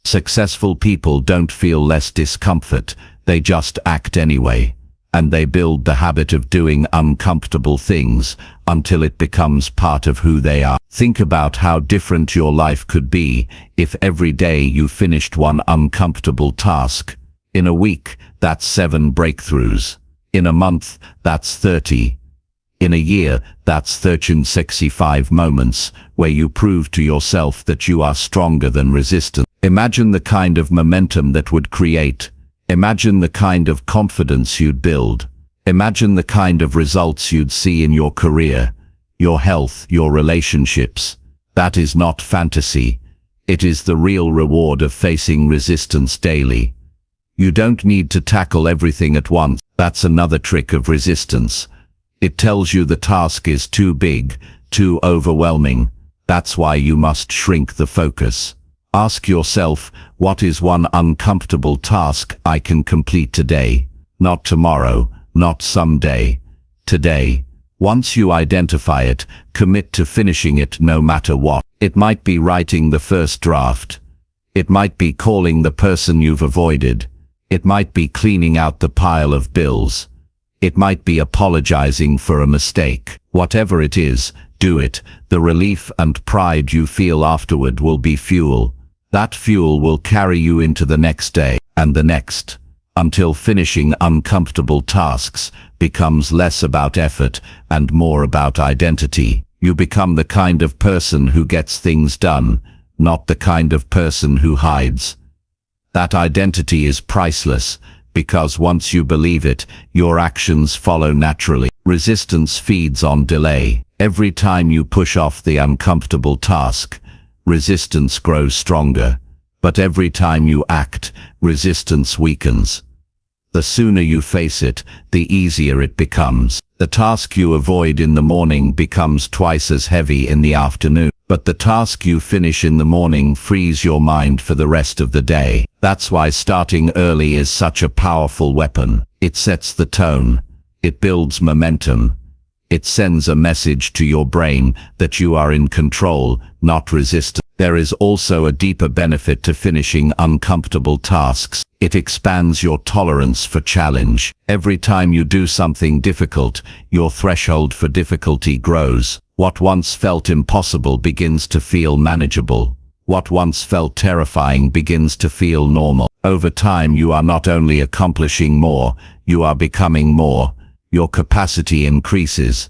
Successful people don't feel less discomfort, they just act anyway. And they build the habit of doing uncomfortable things until it becomes part of who they are. Think about how different your life could be if every day you finished one uncomfortable task. In a week, that's 7 breakthroughs. In a month, that's 30. In a year, that's 365 moments where you prove to yourself that you are stronger than resistance. Imagine the kind of momentum that would create. Imagine the kind of confidence you'd build. Imagine the kind of results you'd see in your career, your health, your relationships. That is not fantasy. It is the real reward of facing resistance daily. You don't need to tackle everything at once. That's another trick of resistance. It tells you the task is too big, too overwhelming. That's why you must shrink the focus. Ask yourself, what is one uncomfortable task I can complete today? Not tomorrow, not someday. Today. Once you identify it, commit to finishing it no matter what. It might be writing the first draft. It might be calling the person you've avoided. It might be cleaning out the pile of bills. It might be apologizing for a mistake. Whatever it is, do it. The relief and pride you feel afterward will be fuel. That fuel will carry you into the next day, and the next, until finishing uncomfortable tasks becomes less about effort and more about identity. You become the kind of person who gets things done, not the kind of person who hides. That identity is priceless, because once you believe it, your actions follow naturally. Resistance feeds on delay. Every time you push off the uncomfortable task, resistance grows stronger. But every time you act, resistance weakens. The sooner you face it, the easier it becomes. The task you avoid in the morning becomes twice as heavy in the afternoon. But the task you finish in the morning frees your mind for the rest of the day. That's why starting early is such a powerful weapon. It sets the tone. It builds momentum. It sends a message to your brain that you are in control, not resistant. There is also a deeper benefit to finishing uncomfortable tasks. It expands your tolerance for challenge. Every time you do something difficult, your threshold for difficulty grows. What once felt impossible begins to feel manageable. What once felt terrifying begins to feel normal. Over time, you are not only accomplishing more, you are becoming more. Your capacity increases.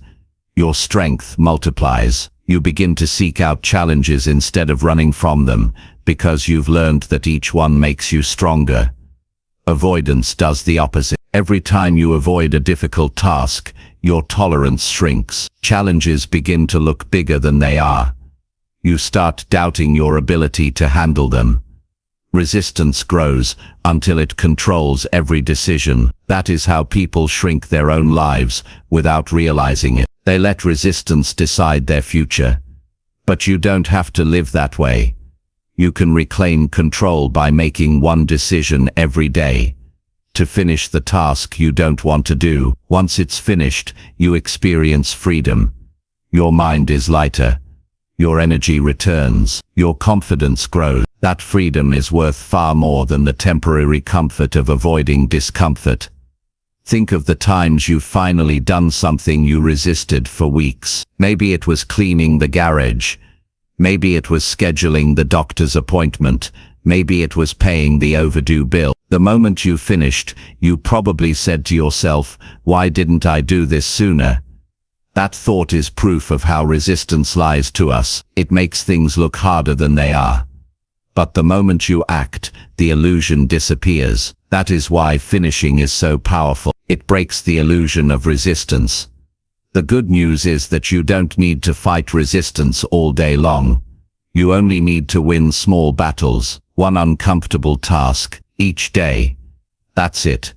Your strength multiplies. You begin to seek out challenges instead of running from them, because you've learned that each one makes you stronger. Avoidance does the opposite. Every time you avoid a difficult task, your tolerance shrinks. Challenges begin to look bigger than they are. You start doubting your ability to handle them. Resistance grows until it controls every decision. That is how people shrink their own lives without realizing it. They let resistance decide their future. But you don't have to live that way. You can reclaim control by making one decision every day. To finish the task you don't want to do. Once it's finished, you experience freedom. Your mind is lighter. your energy returns, your confidence grows. That freedom is worth far more than the temporary comfort of avoiding discomfort. Think of the times you've finally done something you resisted for weeks. Maybe it was cleaning the garage. Maybe it was scheduling the doctor's appointment. Maybe it was paying the overdue bill. The moment you finished, you probably said to yourself, "Why didn't I do this sooner?" That thought is proof of how resistance lies to us. It makes things look harder than they are. But the moment you act, the illusion disappears. That is why finishing is so powerful. It breaks the illusion of resistance. The good news is that you don't need to fight resistance all day long. You only need to win small battles, one uncomfortable task, each day. That's it.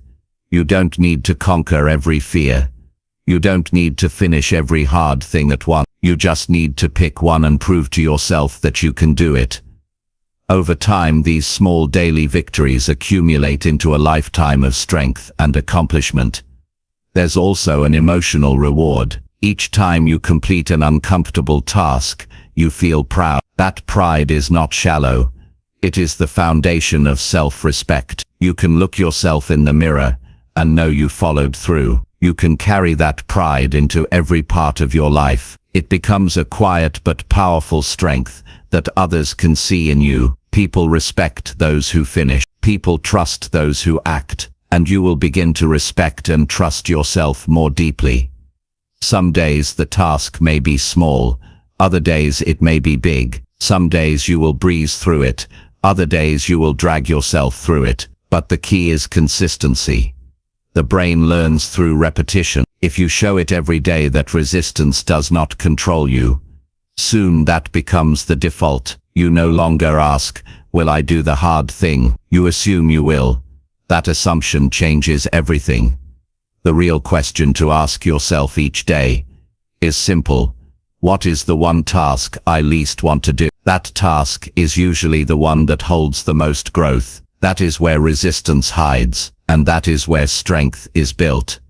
You don't need to conquer every fear. You don't need to finish every hard thing at once. You just need to pick one and prove to yourself that you can do it. Over time, these small daily victories accumulate into a lifetime of strength and accomplishment. There's also an emotional reward. Each time you complete an uncomfortable task, you feel proud. That pride is not shallow. It is the foundation of self-respect. You can look yourself in the mirror and know you followed through. You can carry that pride into every part of your life. It becomes a quiet but powerful strength that others can see in you. People respect those who finish. People trust those who act. And you will begin to respect and trust yourself more deeply. Some days the task may be small. Other days it may be big. Some days you will breeze through it. Other days you will drag yourself through it. But the key is consistency. The brain learns through repetition. If you show it every day that resistance does not control you, soon that becomes the default. You no longer ask, "Will I do the hard thing?" You assume you will. That assumption changes everything. The real question to ask yourself each day is simple. What is the one task I least want to do? That task is usually the one that holds the most growth. That is where resistance hides, and that is where strength is built.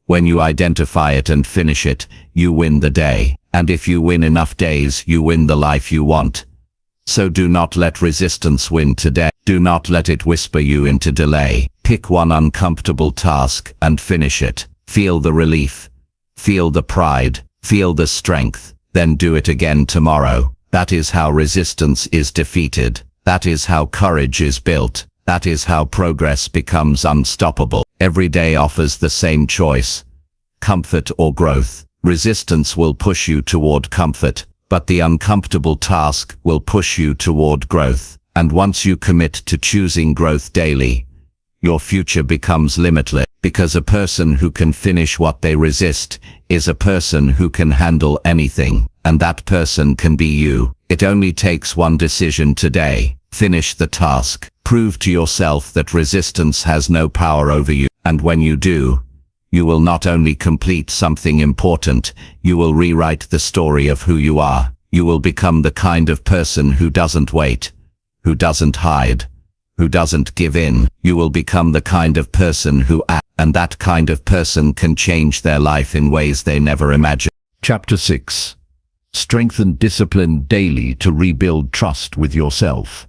When you identify it and finish it, you win the day. And if you win enough days, you win the life you want. So do not let resistance win today. Do not let it whisper you into delay. Pick one uncomfortable task and finish it. Feel the relief. Feel the pride. Feel the strength. Then do it again tomorrow. That is how resistance is defeated. That is how courage is built. That is how progress becomes unstoppable. Every day offers the same choice: comfort or growth. Resistance will push you toward comfort, but the uncomfortable task will push you toward growth. And once you commit to choosing growth daily, your future becomes limitless, because a person who can finish what they resist is a person who can handle anything, and that person can be you. It only takes one decision today. Finish the task. Prove to yourself that resistance has no power over you. And when you do, you will not only complete something important, you will rewrite the story of who you are. You will become the kind of person who doesn't wait, who doesn't hide, who doesn't give in. You will become the kind of person who acts, and that kind of person can change their life in ways they never imagined. Chapter 6. Strengthen discipline daily to rebuild trust with yourself.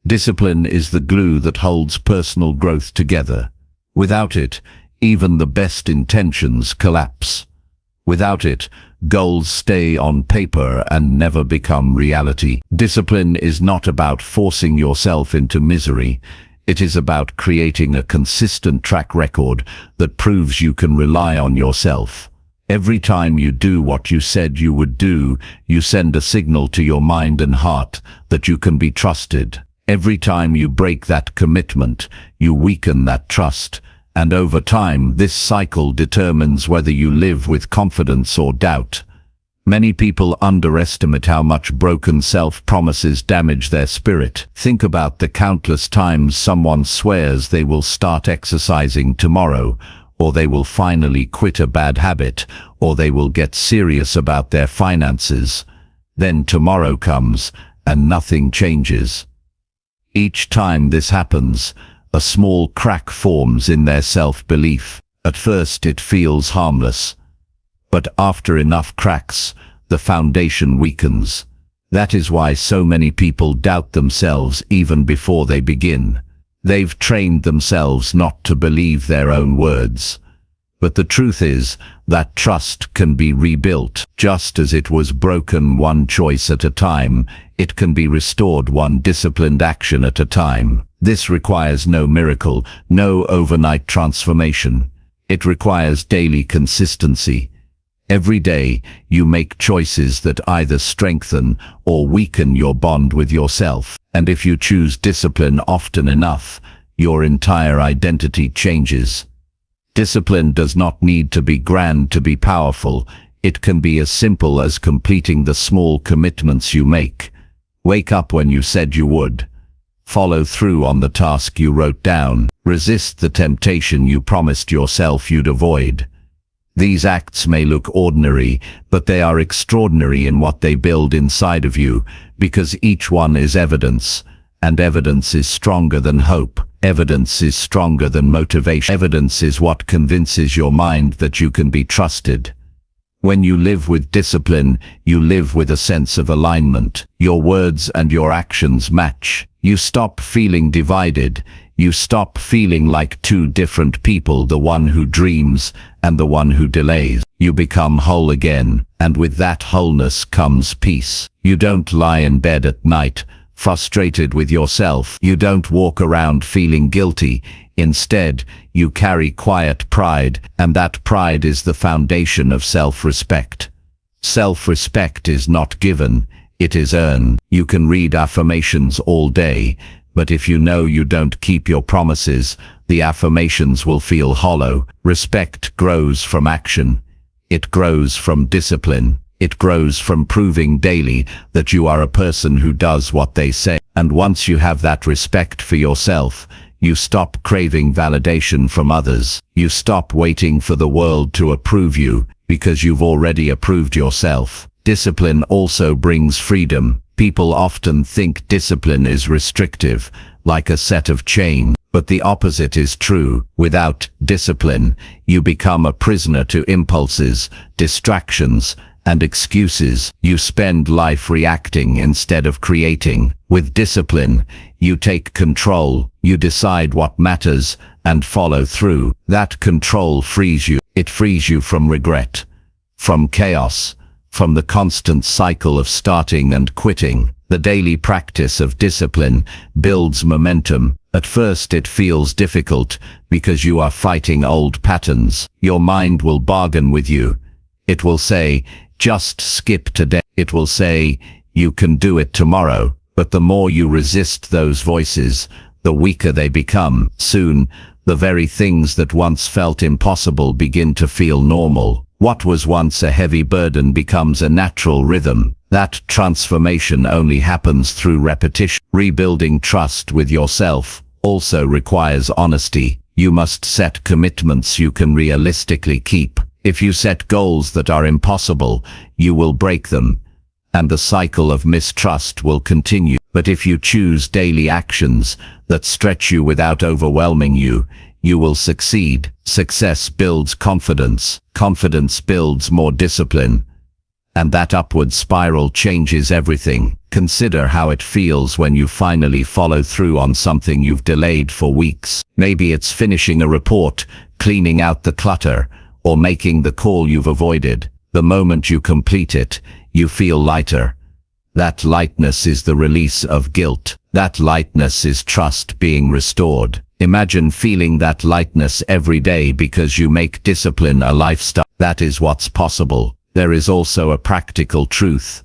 Discipline is the glue that holds personal growth together. Without it, even the best intentions collapse. Without it, goals stay on paper and never become reality. Discipline is not about forcing yourself into misery. It is about creating a consistent track record that proves you can rely on yourself. Every time you do what you said you would do, you send a signal to your mind and heart that you can be trusted. Every time you break that commitment, you weaken that trust. And over time, this cycle determines whether you live with confidence or doubt. Many people underestimate how much broken self-promises damage their spirit. Think about the countless times someone swears they will start exercising tomorrow, or they will finally quit a bad habit, or they will get serious about their finances. Then tomorrow comes, and nothing changes. Each time this happens, a small crack forms in their self-belief. At first it feels harmless, but after enough cracks, the foundation weakens. That is why so many people doubt themselves even before they begin. They've trained themselves not to believe their own words. But the truth is that trust can be rebuilt. Just as it was broken one choice at a time, it can be restored one disciplined action at a time. This requires no miracle, no overnight transformation. It requires daily consistency. Every day, you make choices that either strengthen or weaken your bond with yourself. And if you choose discipline often enough, your entire identity changes. Discipline does not need to be grand to be powerful. It can be as simple as completing the small commitments you make. Wake up when you said you would. Follow through on the task you wrote down. Resist the temptation you promised yourself you'd avoid. These acts may look ordinary, but they are extraordinary in what they build inside of you, because each one is evidence, and evidence is stronger than hope. Evidence is stronger than motivation. Evidence is what convinces your mind that you can be trusted. When you live with discipline, you live with a sense of alignment. Your words and your actions match. You stop feeling divided. You stop feeling like two different people, the one who dreams and the one who delays. You become whole again, and with that wholeness comes peace. You don't lie in bed at night, frustrated with yourself. You don't walk around feeling guilty. Instead, you carry quiet pride, and that pride is the foundation of self-respect. Self-respect is not given, it is earned. You can read affirmations all day, but if you know you don't keep your promises, the affirmations will feel hollow. Respect grows from action. It grows from discipline. It grows from proving daily that you are a person who does what they say. And once you have that respect for yourself, you stop craving validation from others. You stop waiting for the world to approve you, because you've already approved yourself. Discipline also brings freedom. People often think discipline is restrictive, like a set of chains, but the opposite is true. Without discipline, you become a prisoner to impulses, distractions, and excuses. You spend life reacting instead of creating. With discipline, you take control, you decide what matters, and follow through. That control frees you. It frees you from regret, from chaos, from the constant cycle of starting and quitting. The daily practice of discipline builds momentum. At first it feels difficult because you are fighting old patterns. Your mind will bargain with you. It will say, just skip today. It will say, you can do it tomorrow. But the more you resist those voices, the weaker they become. Soon, the very things that once felt impossible begin to feel normal. What was once a heavy burden becomes a natural rhythm. That transformation only happens through repetition. Rebuilding trust with yourself also requires honesty. You must set commitments you can realistically keep. If you set goals that are impossible, you will break them, and the cycle of mistrust will continue. But if you choose daily actions that stretch you without overwhelming you, you will succeed. Success builds confidence. Confidence builds more discipline. And that upward spiral changes everything. Consider how it feels when you finally follow through on something you've delayed for weeks. Maybe it's finishing a report, cleaning out the clutter, or making the call you've avoided. The moment you complete it, you feel lighter. That lightness is the release of guilt. That lightness is trust being restored. Imagine feeling that lightness every day because you make discipline a lifestyle. That is what's possible. There is also a practical truth.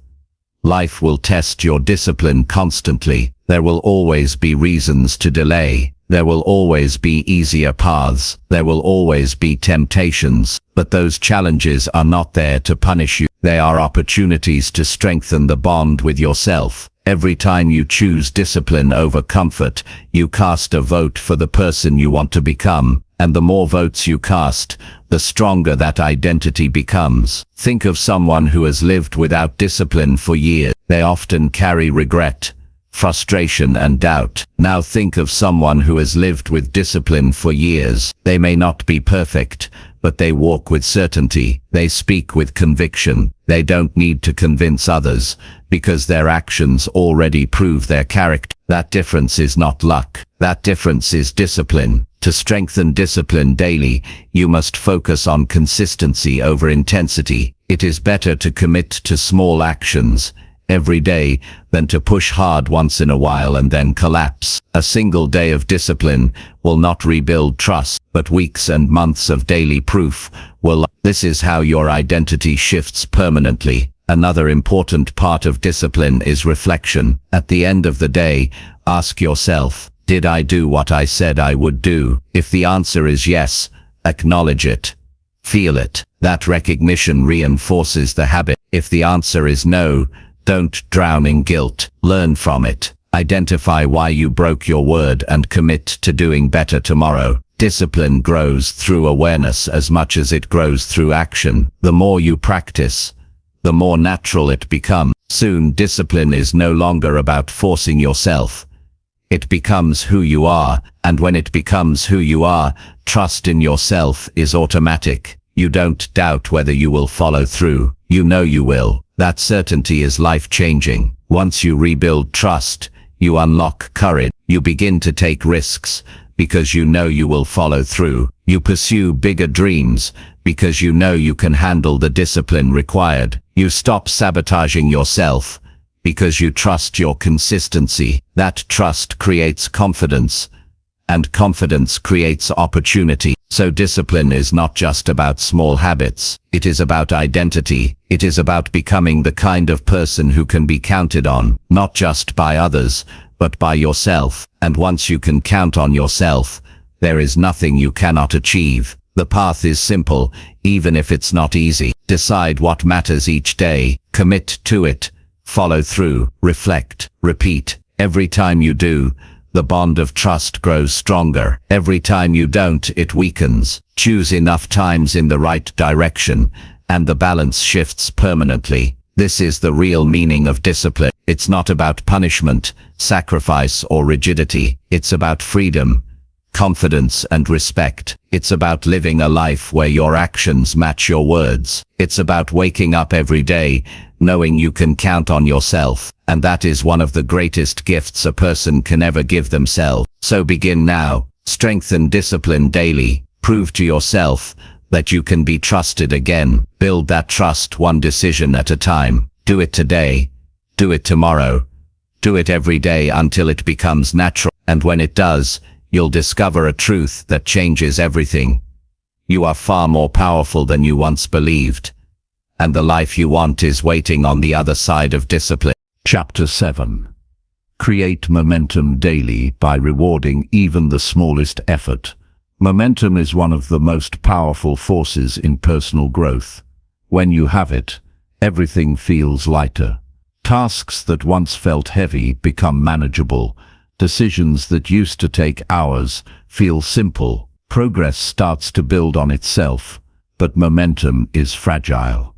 Life will test your discipline constantly. There will always be reasons to delay. There will always be easier paths. There will always be temptations. But those challenges are not there to punish you. They are opportunities to strengthen the bond with yourself. Every time you choose discipline over comfort, you cast a vote for the person you want to become. And the more votes you cast, the stronger that identity becomes. Think of someone who has lived without discipline for years. They often carry regret, frustration, and doubt. Now think of someone who has lived with discipline for years. They may not be perfect, but they walk with certainty. They speak with conviction. They don't need to convince others, because their actions already prove their character. That difference is not luck. That difference is discipline. To strengthen discipline daily, you must focus on consistency over intensity. It is better to commit to small actions every day than to push hard once in a while and then collapse. A single day of discipline will not rebuild trust, but weeks and months of daily proof will. This is how your identity shifts permanently. Another important part of discipline is reflection. At the end of the day, ask yourself, did I do what I said I would do? If the answer is yes, acknowledge it. Feel it. That recognition reinforces the habit. If the answer is no, don't drown in guilt. Learn from it. Identify why you broke your word and commit to doing better tomorrow. Discipline grows through awareness as much as it grows through action. The more you practice, the more natural it becomes. Soon, discipline is no longer about forcing yourself. It becomes who you are, and when it becomes who you are, trust in yourself is automatic. You don't doubt whether you will follow through. You know you will. That certainty is life-changing. Once you rebuild trust, you unlock courage. You begin to take risks because you know you will follow through. You pursue bigger dreams because you know you can handle the discipline required. You stop sabotaging yourself because you trust your consistency. That trust creates confidence, and confidence creates opportunity. So discipline is not just about small habits. It is about identity. It is about becoming the kind of person who can be counted on, not just by others, but by yourself. And once you can count on yourself, there is nothing you cannot achieve. The path is simple, even if it's not easy. Decide what matters each day. Commit to it. Follow through. Reflect. Repeat. Every time you do, the bond of trust grows stronger. Every time you don't, it weakens. Choose enough times in the right direction, and the balance shifts permanently. This is the real meaning of discipline. It's not about punishment, sacrifice, or rigidity. It's about freedom, confidence, and respect. It's about living a life where your actions match your words. It's about waking up every day knowing you can count on yourself. And that is one of the greatest gifts a person can ever give themselves. So begin now. Strengthen discipline daily. Prove to yourself that you can be trusted again. Build that trust one decision at a time. Do it today. Do it tomorrow. Do it every day until it becomes natural. And when it does, you'll discover a truth that changes everything. You are far more powerful than you once believed. And the life you want is waiting on the other side of discipline. Chapter 7. Create momentum daily by rewarding even the smallest effort. Momentum is one of the most powerful forces in personal growth. When you have it, everything feels lighter. Tasks that once felt heavy become manageable. Decisions that used to take hours feel simple. Progress starts to build on itself, but momentum is fragile.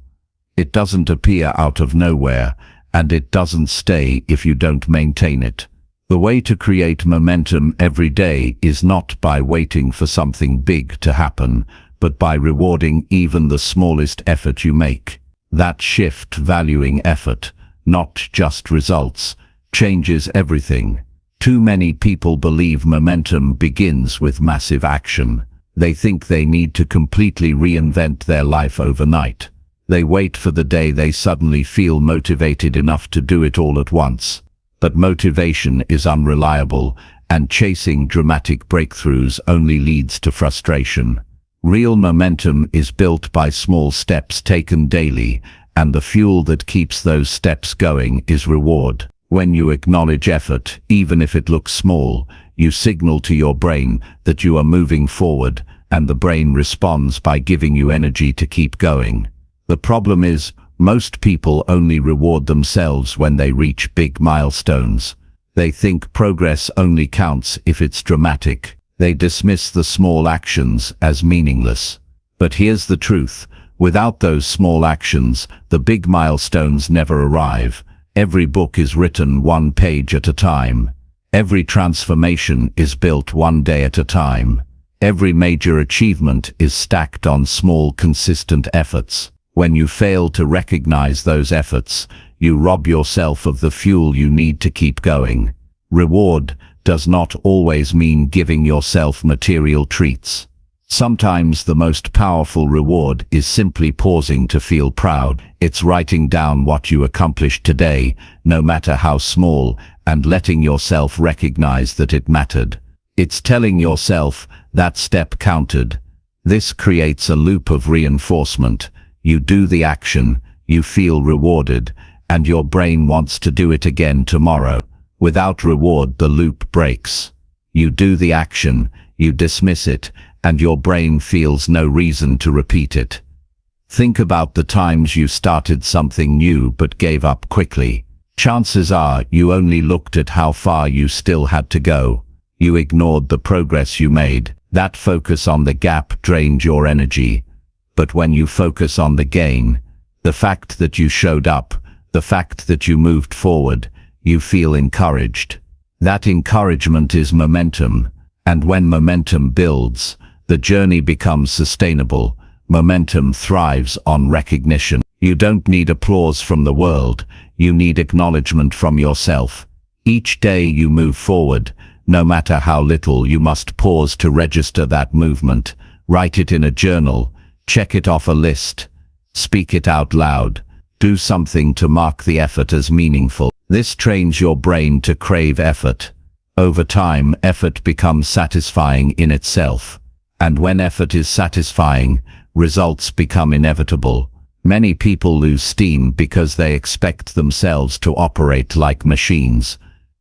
It doesn't appear out of nowhere, and it doesn't stay if you don't maintain it. The way to create momentum every day is not by waiting for something big to happen, but by rewarding even the smallest effort you make. That shift, valuing effort, not just results, changes everything. Too many people believe momentum begins with massive action. They think they need to completely reinvent their life overnight. They wait for the day they suddenly feel motivated enough to do it all at once. But motivation is unreliable, and chasing dramatic breakthroughs only leads to frustration. Real momentum is built by small steps taken daily, and the fuel that keeps those steps going is reward. When you acknowledge effort, even if it looks small, you signal to your brain that you are moving forward, and the brain responds by giving you energy to keep going. The problem is, most people only reward themselves when they reach big milestones. They think progress only counts if it's dramatic. They dismiss the small actions as meaningless. But here's the truth. Without those small actions, the big milestones never arrive. Every book is written one page at a time. Every transformation is built one day at a time. Every major achievement is stacked on small, consistent efforts. When you fail to recognize those efforts, you rob yourself of the fuel you need to keep going. Reward does not always mean giving yourself material treats. Sometimes the most powerful reward is simply pausing to feel proud. It's writing down what you accomplished today, no matter how small, and letting yourself recognize that it mattered. It's telling yourself that step counted. This creates a loop of reinforcement. You do the action, you feel rewarded, and your brain wants to do it again tomorrow. Without reward, the loop breaks. You do the action, you dismiss it, and your brain feels no reason to repeat it. Think about the times you started something new but gave up quickly. Chances are you only looked at how far you still had to go. You ignored the progress you made. That focus on the gap drained your energy. But when you focus on the gain, the fact that you showed up, the fact that you moved forward, you feel encouraged. That encouragement is momentum, and when momentum builds, the journey becomes sustainable. Momentum thrives on recognition. You don't need applause from the world, you need acknowledgement from yourself. Each day you move forward, no matter how little, you must pause to register that movement. Write it in a journal, check it off a list, speak it out loud, do something to mark the effort as meaningful. This trains your brain to crave effort. Over time, effort becomes satisfying in itself. And when effort is satisfying, results become inevitable. Many people lose steam because they expect themselves to operate like machines.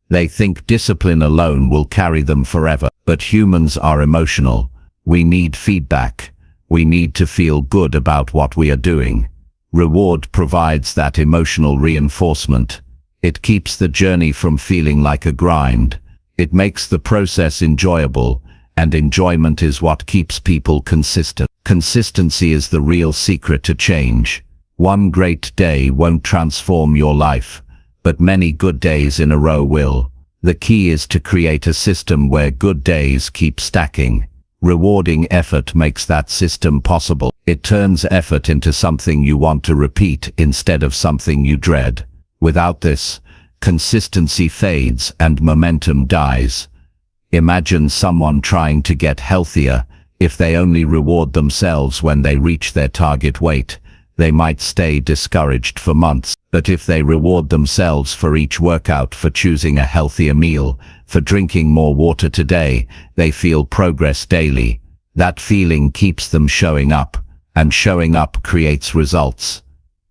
They think discipline alone will carry them forever. But humans are emotional. We need feedback. We need to feel good about what we are doing. Reward provides that emotional reinforcement. It keeps the journey from feeling like a grind. It makes the process enjoyable, and enjoyment is what keeps people consistent. Consistency is the real secret to change. One great day won't transform your life, but many good days in a row will. The key is to create a system where good days keep stacking. Rewarding effort makes that system possible. It turns effort into something you want to repeat instead of something you dread. Without this, consistency fades and momentum dies. Imagine someone trying to get healthier. If they only reward themselves when they reach their target weight, they might stay discouraged for months. But if they reward themselves for each workout, for choosing a healthier meal, for drinking more water today, they feel progress daily. That feeling keeps them showing up, and showing up creates results.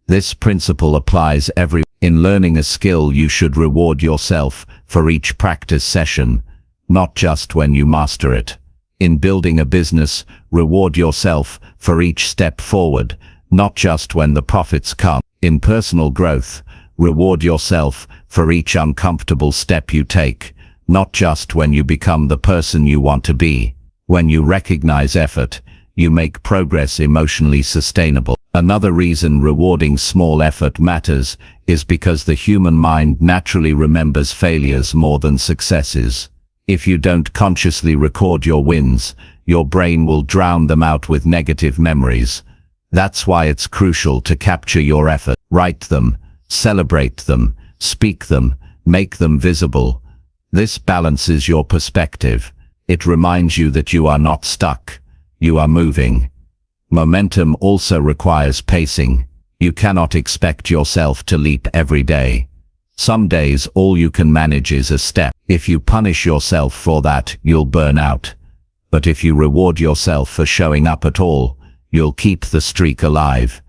This principle applies everywhere. In learning a skill, you should reward yourself for each practice session, not just when you master it. In building a business, reward yourself for each step forward, not just when the profits come. In personal growth, reward yourself for each uncomfortable step you take, not just when you become the person you want to be. When you recognize effort, you make progress emotionally sustainable. Another reason rewarding small effort matters is because the human mind naturally remembers failures more than successes. If you don't consciously record your wins, your brain will drown them out with negative memories. That's why it's crucial to capture your effort. Write them, celebrate them, speak them, make them visible. This balances your perspective. It reminds you that you are not stuck, you are moving. Momentum also requires pacing. You cannot expect yourself to leap every day. Some days all you can manage is a step. If you punish yourself for that, you'll burn out. But if you reward yourself for showing up at all, you'll keep the streak alive.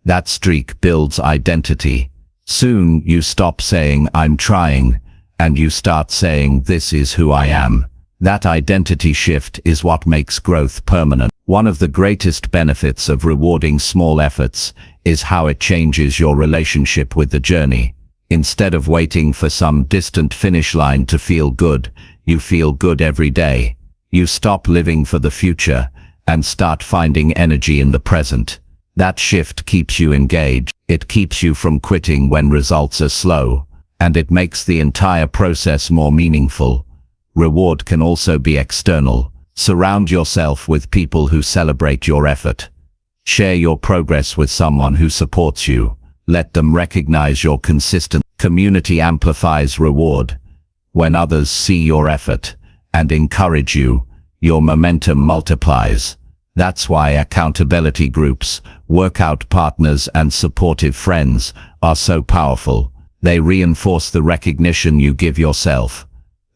That streak builds identity. Soon you stop saying, "I'm trying," and you start saying, "This is who I am." That identity shift is what makes growth permanent. One of the greatest benefits of rewarding small efforts is how it changes your relationship with the journey. Instead of waiting for some distant finish line to feel good, you feel good every day. You stop living for the future and start finding energy in the present. That shift keeps you engaged. It keeps you from quitting when results are slow, and it makes the entire process more meaningful. Reward can also be external. Surround yourself with people who celebrate your effort. Share your progress with someone who supports you. Let them recognize your consistent. Community amplifies reward. When others see your effort and encourage you, your momentum multiplies. That's why accountability groups, workout partners, and supportive friends are so powerful. They reinforce the recognition you give yourself.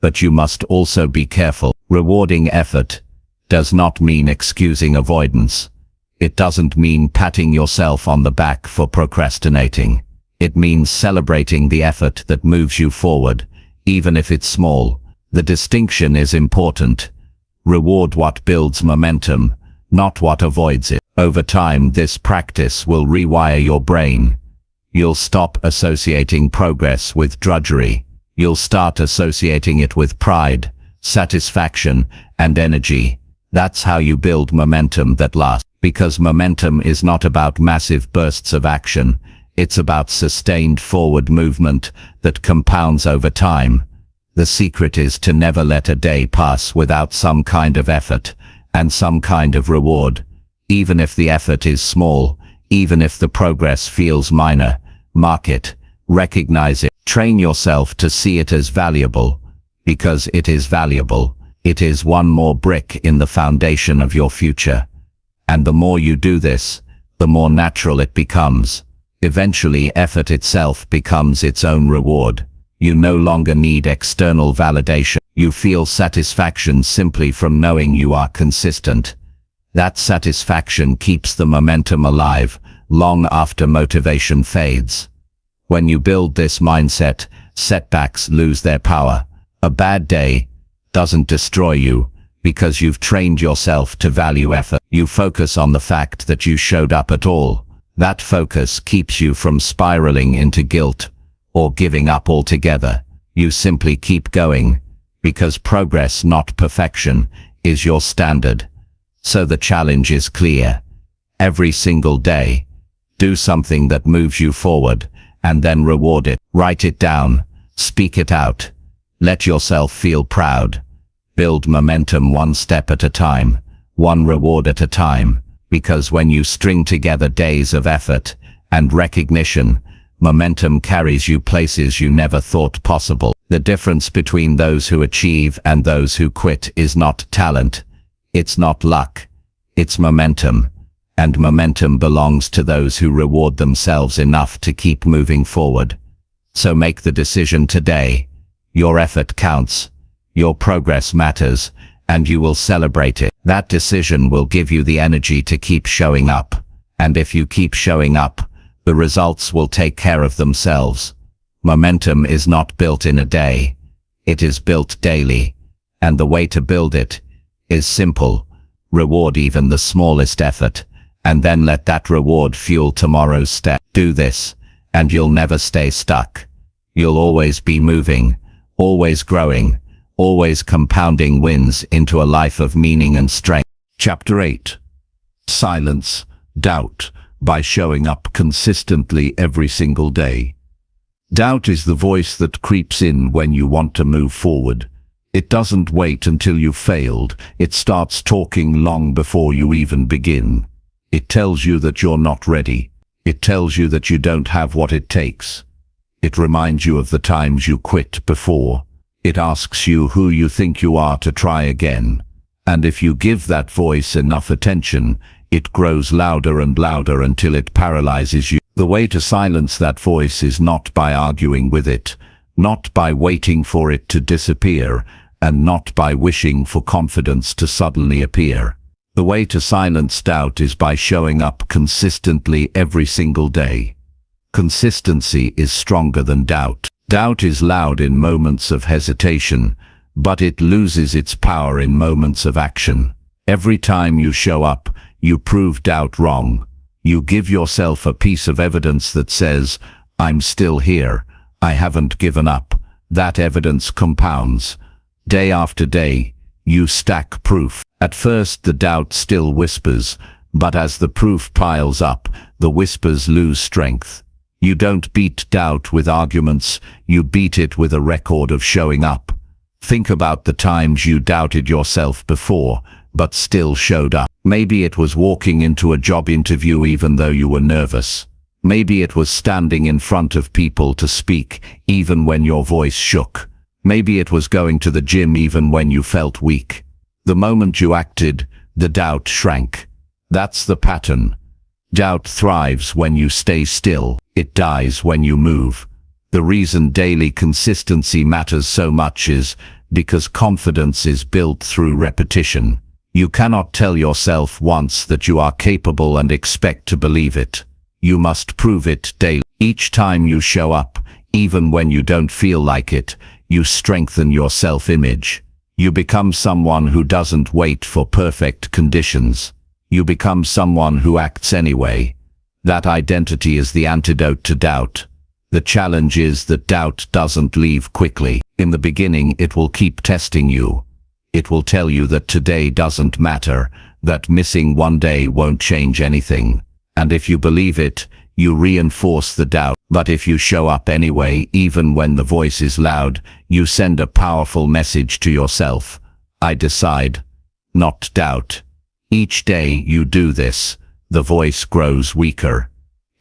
But you must also be careful. Rewarding effort does not mean excusing avoidance. It doesn't mean patting yourself on the back for procrastinating. It means celebrating the effort that moves you forward, even if it's small. The distinction is important. Reward what builds momentum, not what avoids it. Over time, this practice will rewire your brain. You'll stop associating progress with drudgery. You'll start associating it with pride, satisfaction, and energy. That's how you build momentum that lasts. Because momentum is not about massive bursts of action. It's about sustained forward movement that compounds over time. The secret is to never let a day pass without some kind of effort and some kind of reward. Even if the effort is small, even if the progress feels minor, mark it, recognize it, train yourself to see it as valuable. Because it is valuable, it is one more brick in the foundation of your future. And the more you do this, the more natural it becomes. Eventually, effort itself becomes its own reward. You no longer need external validation. You feel satisfaction simply from knowing you are consistent. That satisfaction keeps the momentum alive long after motivation fades. When you build this mindset, setbacks lose their power. A bad day doesn't destroy you because you've trained yourself to value effort. You focus on the fact that you showed up at all. That focus keeps you from spiraling into guilt or giving up altogether. You simply keep going because progress, not perfection, is your standard. So the challenge is clear. Every single day, do something that moves you forward and then reward it. Write it down, speak it out. Let yourself feel proud. Build momentum one step at a time, one reward at a time, because when you string together days of effort and recognition, momentum carries you places you never thought possible. The difference between those who achieve and those who quit is not talent. It's not luck. It's momentum. And momentum belongs to those who reward themselves enough to keep moving forward. So make the decision today. Your effort counts. Your progress matters, and you will celebrate it. That decision will give you the energy to keep showing up. And if you keep showing up, the results will take care of themselves. Momentum is not built in a day. It is built daily. And the way to build it is simple. Reward even the smallest effort, and then let that reward fuel tomorrow's step. Do this, and you'll never stay stuck. You'll always be moving, always growing, always compounding wins into a life of meaning and strength. Chapter 8. Silence doubt by showing up consistently every single day. Doubt is the voice that creeps in when you want to move forward. It doesn't wait until you've failed. It starts talking long before you even begin. It tells you that you're not ready. It tells you that you don't have what it takes. It reminds you of the times you quit before. It asks you who you think you are to try again. And if you give that voice enough attention, it grows louder and louder until it paralyzes you. The way to silence that voice is not by arguing with it, not by waiting for it to disappear, and not by wishing for confidence to suddenly appear. The way to silence doubt is by showing up consistently every single day. Consistency is stronger than doubt. Doubt is loud in moments of hesitation, but it loses its power in moments of action. Every time you show up, you prove doubt wrong. You give yourself a piece of evidence that says, "I'm still here. I haven't given up." That evidence compounds. Day after day, you stack proof. At first the doubt still whispers, but as the proof piles up, the whispers lose strength. You don't beat doubt with arguments, you beat it with a record of showing up. Think about the times you doubted yourself before, but still showed up. Maybe it was walking into a job interview even though you were nervous. Maybe it was standing in front of people to speak, even when your voice shook. Maybe it was going to the gym even when you felt weak. The moment you acted, the doubt shrank. That's the pattern. Doubt thrives when you stay still. It dies when you move. The reason daily consistency matters so much is because confidence is built through repetition. You cannot tell yourself once that you are capable and expect to believe it. You must prove it daily. Each time you show up, even when you don't feel like it, you strengthen your self-image. You become someone who doesn't wait for perfect conditions. You become someone who acts anyway. That identity is the antidote to doubt. The challenge is that doubt doesn't leave quickly. In the beginning, it will keep testing you. It will tell you that today doesn't matter, that missing one day won't change anything. And if you believe it, you reinforce the doubt. But if you show up anyway, even when the voice is loud, you send a powerful message to yourself. I decide, not doubt. Each day you do this, the voice grows weaker.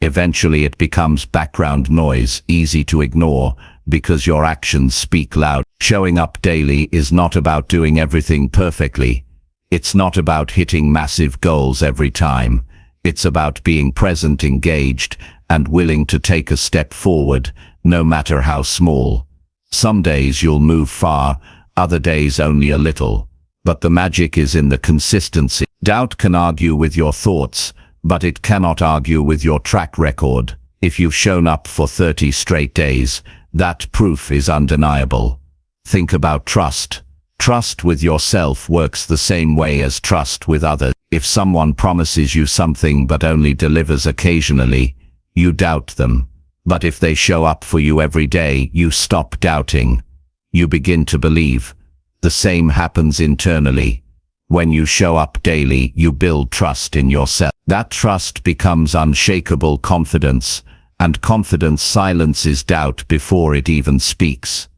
Eventually it becomes background noise, easy to ignore, because your actions speak loud. Showing up daily is not about doing everything perfectly. It's not about hitting massive goals every time. It's about being present, engaged, and willing to take a step forward, no matter how small. Some days you'll move far, other days only a little. But the magic is in the consistency. Doubt can argue with your thoughts, but it cannot argue with your track record. If you've shown up for 30 straight days, that proof is undeniable. Think about trust. Trust with yourself works the same way as trust with others. If someone promises you something but only delivers occasionally, you doubt them. But if they show up for you every day, you stop doubting. You begin to believe. The same happens internally. When you show up daily, you build trust in yourself. That trust becomes unshakable confidence, and confidence silences doubt before it even speaks.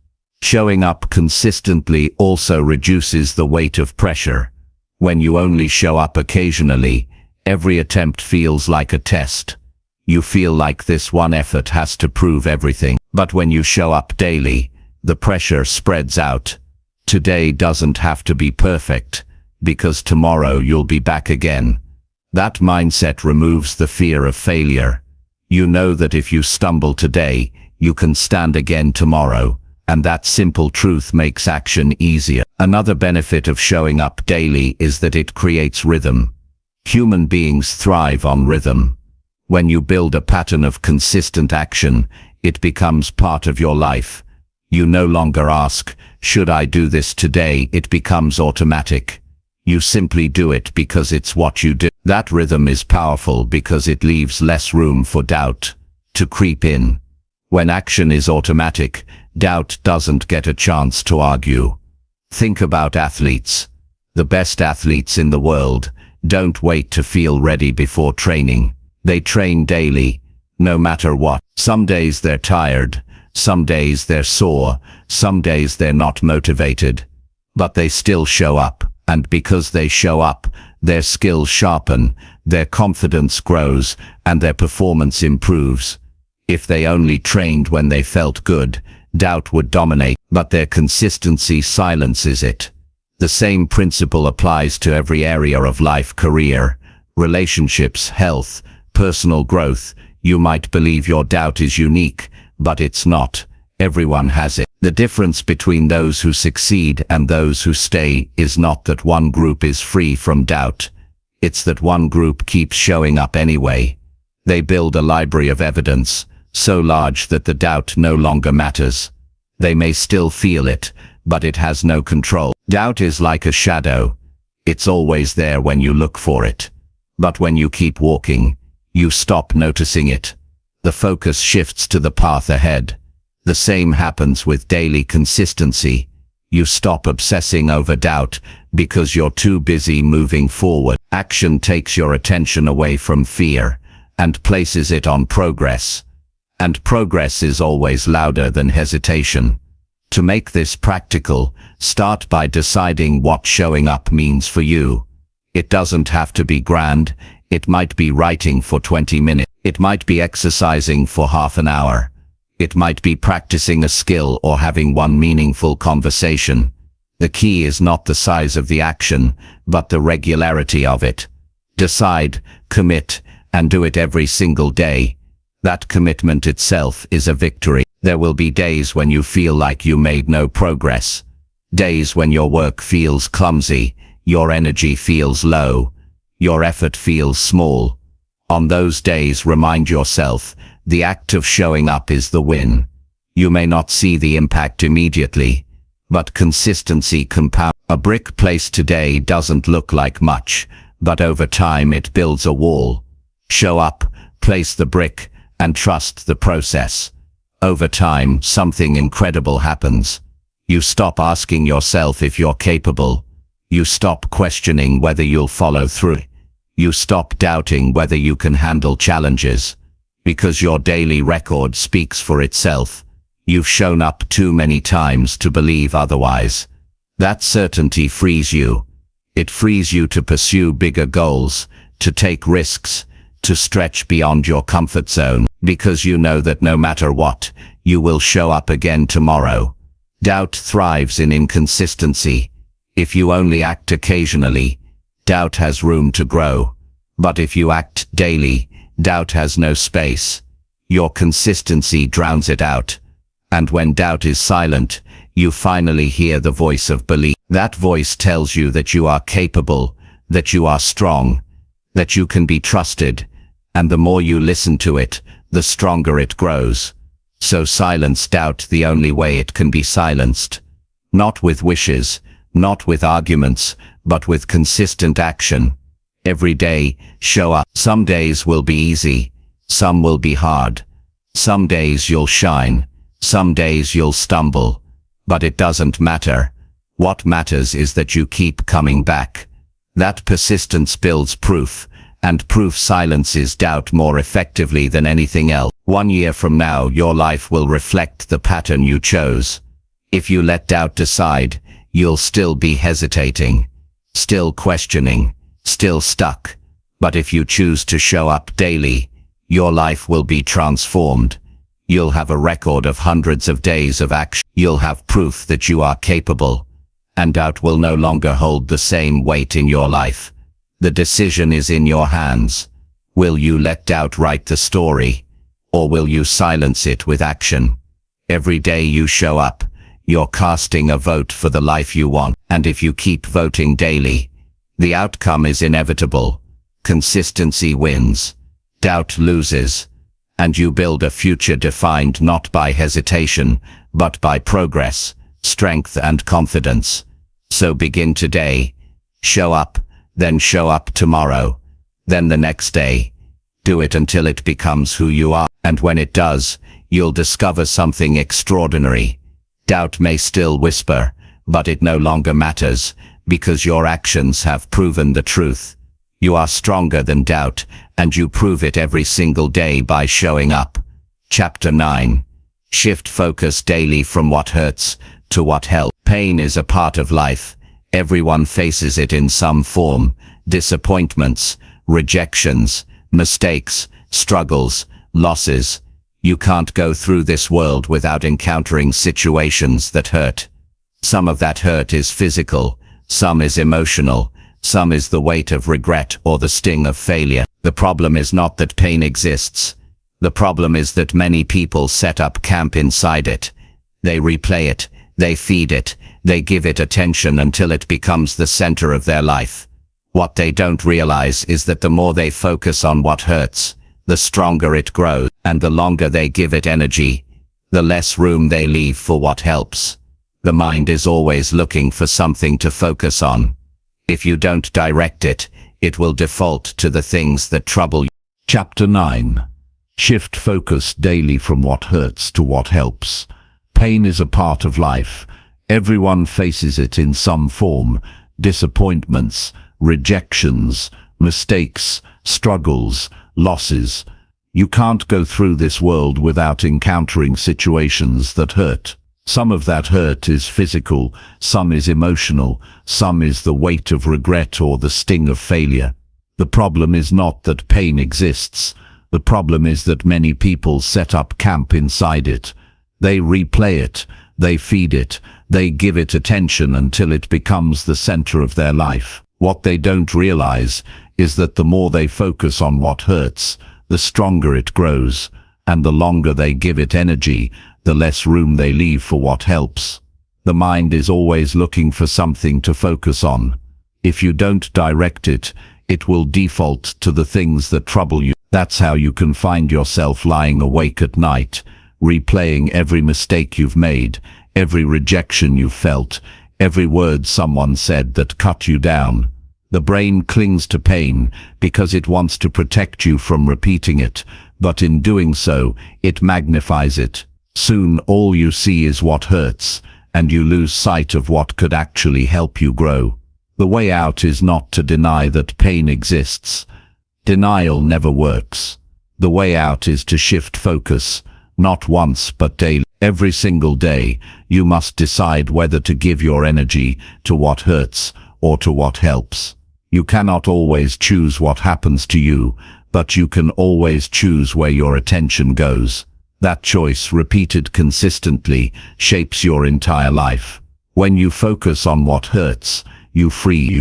Showing up consistently also reduces the weight of pressure. When you only show up occasionally, every attempt feels like a test. You feel like this one effort has to prove everything. But when you show up daily, the pressure spreads out. Today doesn't have to be perfect, because tomorrow you'll be back again. That mindset removes the fear of failure. You know that if you stumble today, you can stand again tomorrow. And that simple truth makes action easier. Another benefit of showing up daily is that it creates rhythm. Human beings thrive on rhythm. When you build a pattern of consistent action, it becomes part of your life. You no longer ask, should I do this today? It becomes automatic. You simply do it because it's what you do. That rhythm is powerful because it leaves less room for doubt to creep in. When action is automatic, doubt doesn't get a chance to argue. Think about athletes. The best athletes in the world don't wait to feel ready before training. They train daily, no matter what. Some days they're tired, some days they're sore, some days they're not motivated. But they still show up, and because they show up, their skills sharpen, their confidence grows, and their performance improves. If they only trained when they felt good, doubt would dominate, but their consistency silences it. The same principle applies to every area of life: career, relationships, health, personal growth. You might believe your doubt is unique, but it's not. Everyone has it. The difference between those who succeed and those who stay is not that one group is free from doubt. It's that one group keeps showing up anyway. They build a library of evidence, so large that the doubt no longer matters. They may still feel it, but it has no control. Doubt is like a shadow. It's always there when you look for it. But when you keep walking, you stop noticing it. The focus shifts to the path ahead. The same happens with daily consistency. You stop obsessing over doubt because you're too busy moving forward. Action takes your attention away from fear and places it on progress. And progress is always louder than hesitation. To make this practical, start by deciding what showing up means for you. It doesn't have to be grand. It might be writing for 20 minutes. It might be exercising for half an hour. It might be practicing a skill or having one meaningful conversation. The key is not the size of the action, but the regularity of it. Decide, commit, and do it every single day. That commitment itself is a victory. There will be days when you feel like you made no progress. Days when your work feels clumsy, your energy feels low, your effort feels small. On those days, remind yourself, the act of showing up is the win. You may not see the impact immediately, but consistency compounds. A brick placed today doesn't look like much, but over time it builds a wall. Show up, place the brick, and trust the process. Over time, something incredible happens. You stop asking yourself if you're capable. You stop questioning whether you'll follow through. You stop doubting whether you can handle challenges. Because your daily record speaks for itself. You've shown up too many times to believe otherwise. That certainty frees you. It frees you to pursue bigger goals, to take risks, to stretch beyond your comfort zone, because you know that no matter what, you will show up again tomorrow. Doubt thrives in inconsistency. If you only act occasionally, doubt has room to grow. But if you act daily, doubt has no space. Your consistency drowns it out. And when doubt is silent, you finally hear the voice of belief. That voice tells you that you are capable, that you are strong, that you can be trusted, and the more you listen to it, the stronger it grows. So silence doubt the only way it can be silenced. Not with wishes, not with arguments, but with consistent action. Every day, show up. Some days will be easy, some will be hard. Some days you'll shine, some days you'll stumble. But it doesn't matter. What matters is that you keep coming back. That persistence builds proof, and proof silences doubt more effectively than anything else. 1 year from now, your life will reflect the pattern you chose. If you let doubt decide, you'll still be hesitating, still questioning, still stuck. But if you choose to show up daily, your life will be transformed. You'll have a record of hundreds of days of action. You'll have proof that you are capable, and doubt will no longer hold the same weight in your life. The decision is in your hands. Will you let doubt write the story, or will you silence it with action? Every day you show up, you're casting a vote for the life you want. And if you keep voting daily, the outcome is inevitable. Consistency wins, doubt loses, and you build a future defined not by hesitation, but by progress, strength and confidence. So begin today. Show up, then show up tomorrow, then the next day. Do it until it becomes who you are. And when it does, you'll discover something extraordinary. Doubt may still whisper, but it no longer matters, because your actions have proven the truth. You are stronger than doubt, and you prove it every single day by showing up. Chapter 9. Shift focus daily from what hurts to what helps. Pain is a part of life. Everyone faces it in some form. Disappointments, rejections, mistakes, struggles, losses. You can't go through this world without encountering situations that hurt. Some of that hurt is physical, some is emotional, some is the weight of regret or the sting of failure. The problem is not that pain exists. The problem is that many people set up camp inside it. They replay it, they feed it, they give it attention until it becomes the center of their life. What they don't realize is that the more they focus on what hurts, the stronger it grows, and the longer they give it energy, the less room they leave for what helps. The mind is always looking for something to focus on. If you don't direct it, it will default to the things that trouble you. Chapter 9. Shift focus daily from what hurts to what helps. Pain is a part of life. Everyone faces it in some form. Disappointments, rejections, mistakes, struggles, losses. You can't go through this world without encountering situations that hurt. Some of that hurt is physical, some is emotional, some is the weight of regret or the sting of failure. The problem is not that pain exists. The problem is that many people set up camp inside it. They replay it, they feed it, they give it attention until it becomes the center of their life. What they don't realize is that the more they focus on what hurts, the stronger it grows, and the longer they give it energy, the less room they leave for what helps. The mind is always looking for something to focus on. If you don't direct it, it will default to the things that trouble you. That's how you can find yourself lying awake at night, replaying every mistake you've made, every rejection you've felt, every word someone said that cut you down. The brain clings to pain because it wants to protect you from repeating it, but in doing so, it magnifies it. Soon all you see is what hurts, and you lose sight of what could actually help you grow. The way out is not to deny that pain exists. Denial never works. The way out is to shift focus, not once but daily. Every single day, you must decide whether to give your energy to what hurts or to what helps. You cannot always choose what happens to you, but you can always choose where your attention goes. That choice, repeated consistently, shapes your entire life. When you focus on what hurts, you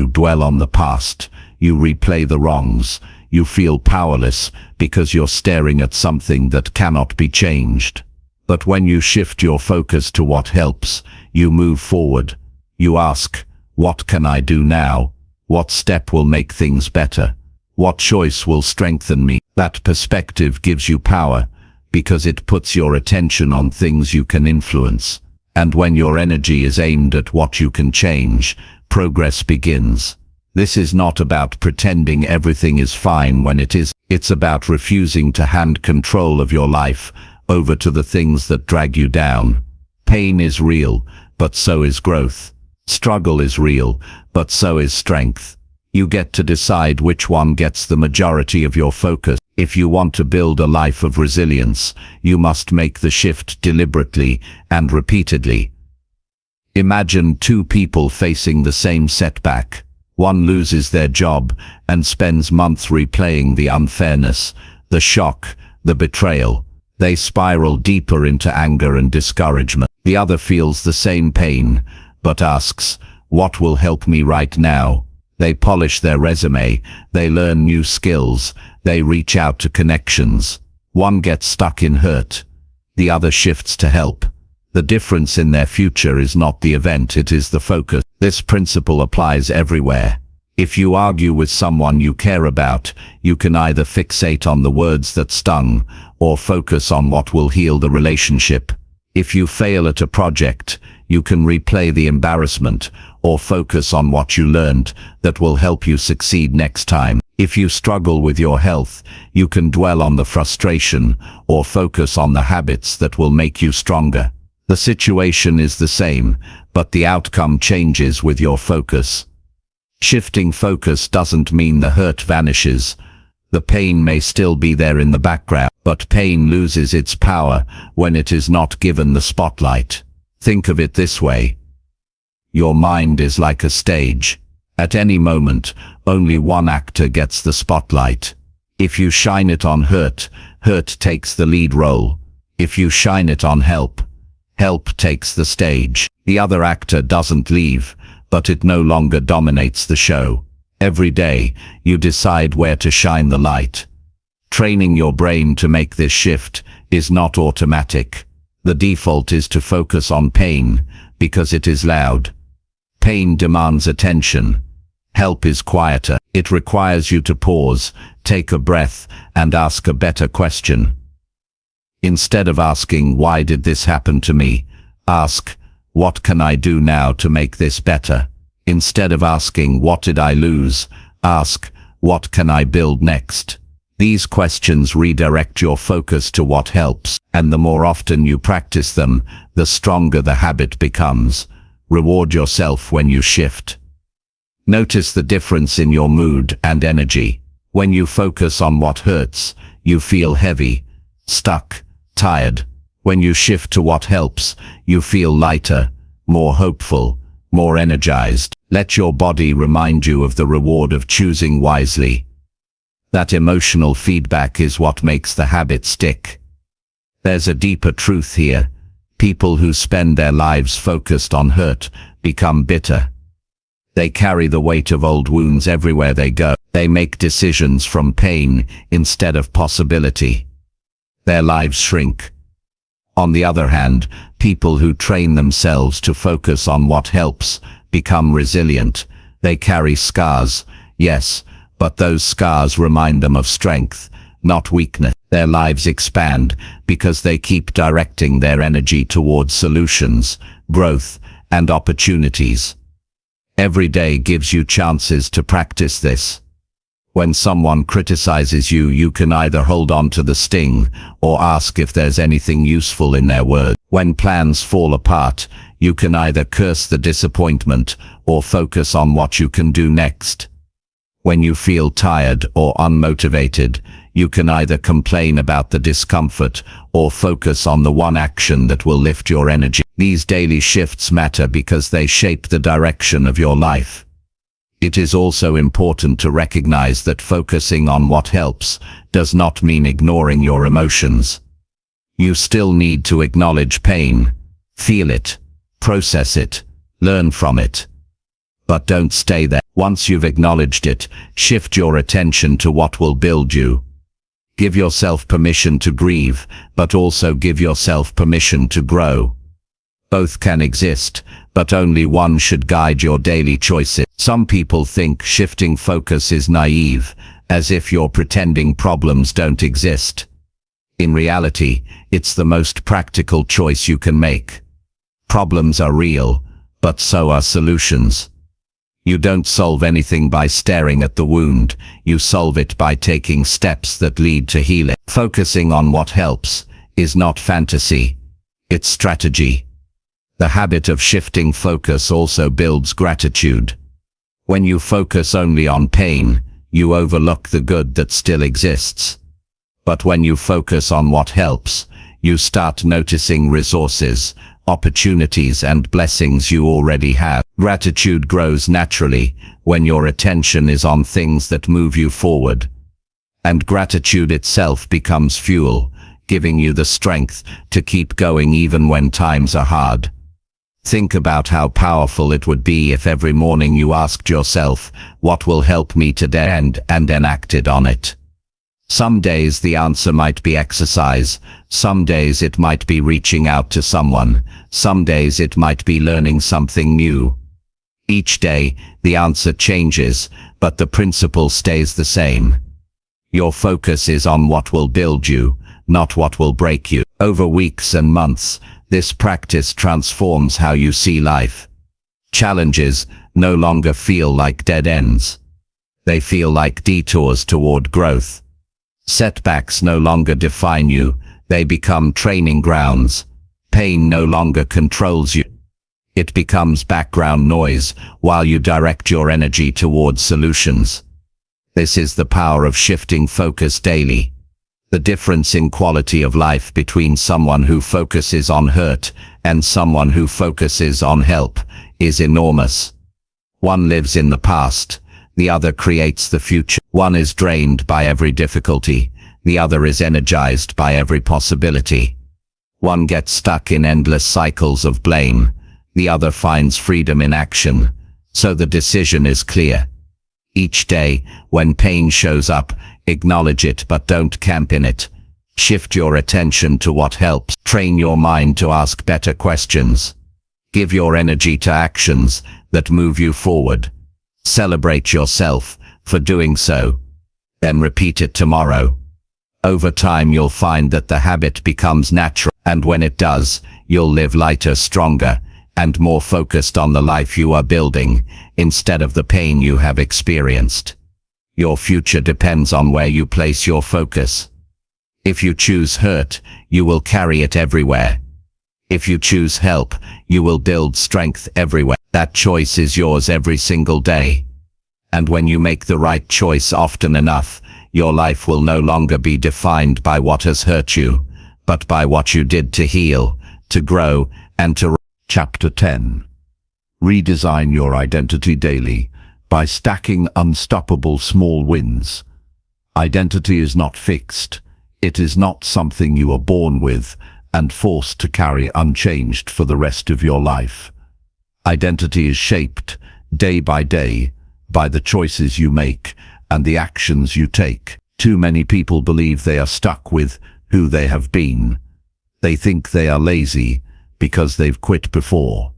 dwell on the past, you replay the wrongs, you feel powerless because you're staring at something that cannot be changed. But when you shift your focus to what helps, you move forward. You ask, what can I do now? What step will make things better? What choice will strengthen me? That perspective gives you power, because it puts your attention on things you can influence. And when your energy is aimed at what you can change, progress begins. This is not about pretending everything is fine when it is. It's about refusing to hand control of your life over to the things that drag you down. Pain is real, but so is growth. Struggle is real, but so is strength. You get to decide which one gets the majority of your focus. If you want to build a life of resilience, you must make the shift deliberately and repeatedly. Imagine two people facing the same setback. One loses their job and spends months replaying the unfairness, the shock, the betrayal. They spiral deeper into anger and discouragement. The other feels the same pain, but asks, what will help me right now? They polish their resume, they learn new skills, they reach out to connections. One gets stuck in hurt, the other shifts to help. The difference in their future is not the event, it is the focus. This principle applies everywhere. If you argue with someone you care about, you can either fixate on the words that stung, or focus on what will heal the relationship. If you fail at a project, you can replay the embarrassment, or focus on what you learned that will help you succeed next time. If you struggle with your health, you can dwell on the frustration, or focus on the habits that will make you stronger. The situation is the same, but the outcome changes with your focus. Shifting focus doesn't mean the hurt vanishes. The pain may still be there in the background, but pain loses its power when it is not given the spotlight. Think of it this way. Your mind is like a stage. At any moment, only one actor gets the spotlight. If you shine it on hurt, hurt takes the lead role. If you shine it on help, help takes the stage. The other actor doesn't leave, but it no longer dominates the show. Every day, you decide where to shine the light. Training your brain to make this shift is not automatic. The default is to focus on pain, because it is loud. Pain demands attention. Help is quieter. It requires you to pause, take a breath, and ask a better question. Instead of asking, why did this happen to me? Ask, what can I do now to make this better? Instead of asking, what did I lose? Ask, what can I build next? These questions redirect your focus to what helps, and the more often you practice them, the stronger the habit becomes. Reward yourself when you shift. Notice the difference in your mood and energy. When you focus on what hurts, you feel heavy, stuck, tired. When you shift to what helps, you feel lighter, more hopeful, more energized. Let your body remind you of the reward of choosing wisely. That emotional feedback is what makes the habit stick. There's a deeper truth here. People who spend their lives focused on hurt become bitter. They carry the weight of old wounds everywhere they go. They make decisions from pain instead of possibility. Their lives shrink. On the other hand, people who train themselves to focus on what helps become resilient. They carry scars, yes, but those scars remind them of strength, not weakness. Their lives expand because they keep directing their energy towards solutions, growth, and opportunities. Every day gives you chances to practice this. When someone criticizes you, you can either hold on to the sting or ask if there's anything useful in their words. When plans fall apart, you can either curse the disappointment or focus on what you can do next. When you feel tired or unmotivated, you can either complain about the discomfort or focus on the one action that will lift your energy. These daily shifts matter because they shape the direction of your life. It is also important to recognize that focusing on what helps does not mean ignoring your emotions. You still need to acknowledge pain, feel it, process it, learn from it. But don't stay there. Once you've acknowledged it, shift your attention to what will build you. Give yourself permission to grieve, but also give yourself permission to grow. Both can exist, but only one should guide your daily choices. Some people think shifting focus is naive, as if you're pretending problems don't exist. In reality, it's the most practical choice you can make. Problems are real, but so are solutions. You don't solve anything by staring at the wound, you solve it by taking steps that lead to healing. Focusing on what helps is not fantasy, it's strategy. The habit of shifting focus also builds gratitude. When you focus only on pain, you overlook the good that still exists. But when you focus on what helps, you start noticing resources, opportunities and blessings you already have. Gratitude grows naturally when your attention is on things that move you forward. And gratitude itself becomes fuel, giving you the strength to keep going even when times are hard. Think about how powerful it would be if every morning you asked yourself, what will help me today, and then acted on it. Some days the answer might be exercise, some days it might be reaching out to someone, some days it might be learning something new. Each day, the answer changes, but the principle stays the same. Your focus is on what will build you, not what will break you. Over weeks and months, this practice transforms how you see life. Challenges no longer feel like dead ends. They feel like detours toward growth. Setbacks no longer define you, they become training grounds. Pain no longer controls you. It becomes background noise while you direct your energy towards solutions. This is the power of shifting focus daily. The difference in quality of life between someone who focuses on hurt and someone who focuses on help is enormous. One lives in the past, the other creates the future. One is drained by every difficulty, the other is energized by every possibility. One gets stuck in endless cycles of blame, the other finds freedom in action. So the decision is clear. Each day, when pain shows up, acknowledge it but don't camp in it. Shift your attention to what helps. Train your mind to ask better questions. Give your energy to actions that move you forward. Celebrate yourself for doing so. Then repeat it tomorrow. Over time you'll find that the habit becomes natural, and when it does, you'll live lighter, stronger, and more focused on the life you are building, instead of the pain you have experienced. Your future depends on where you place your focus. If you choose hurt, you will carry it everywhere. If you choose help, you will build strength everywhere. That choice is yours every single day. And when you make the right choice often enough, your life will no longer be defined by what has hurt you, but by what you did to heal, to grow, and to... Chapter 10. Redesign your identity daily by stacking unstoppable small wins. Identity is not fixed. It is not something you are born with and forced to carry unchanged for the rest of your life. Identity is shaped, day by day, by the choices you make and the actions you take. Too many people believe they are stuck with who they have been. They think they are lazy because they've quit before.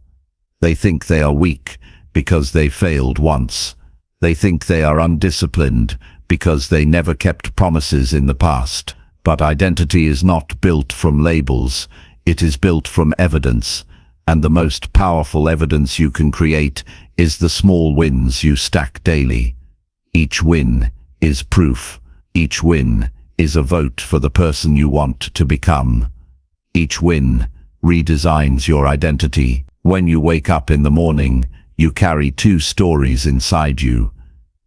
They think they are weak because they failed once. They think they are undisciplined because they never kept promises in the past. But identity is not built from labels. It is built from evidence. And the most powerful evidence you can create is the small wins you stack daily. Each win is proof. Each win is a vote for the person you want to become. Each win redesigns your identity. When you wake up in the morning, you carry two stories inside you.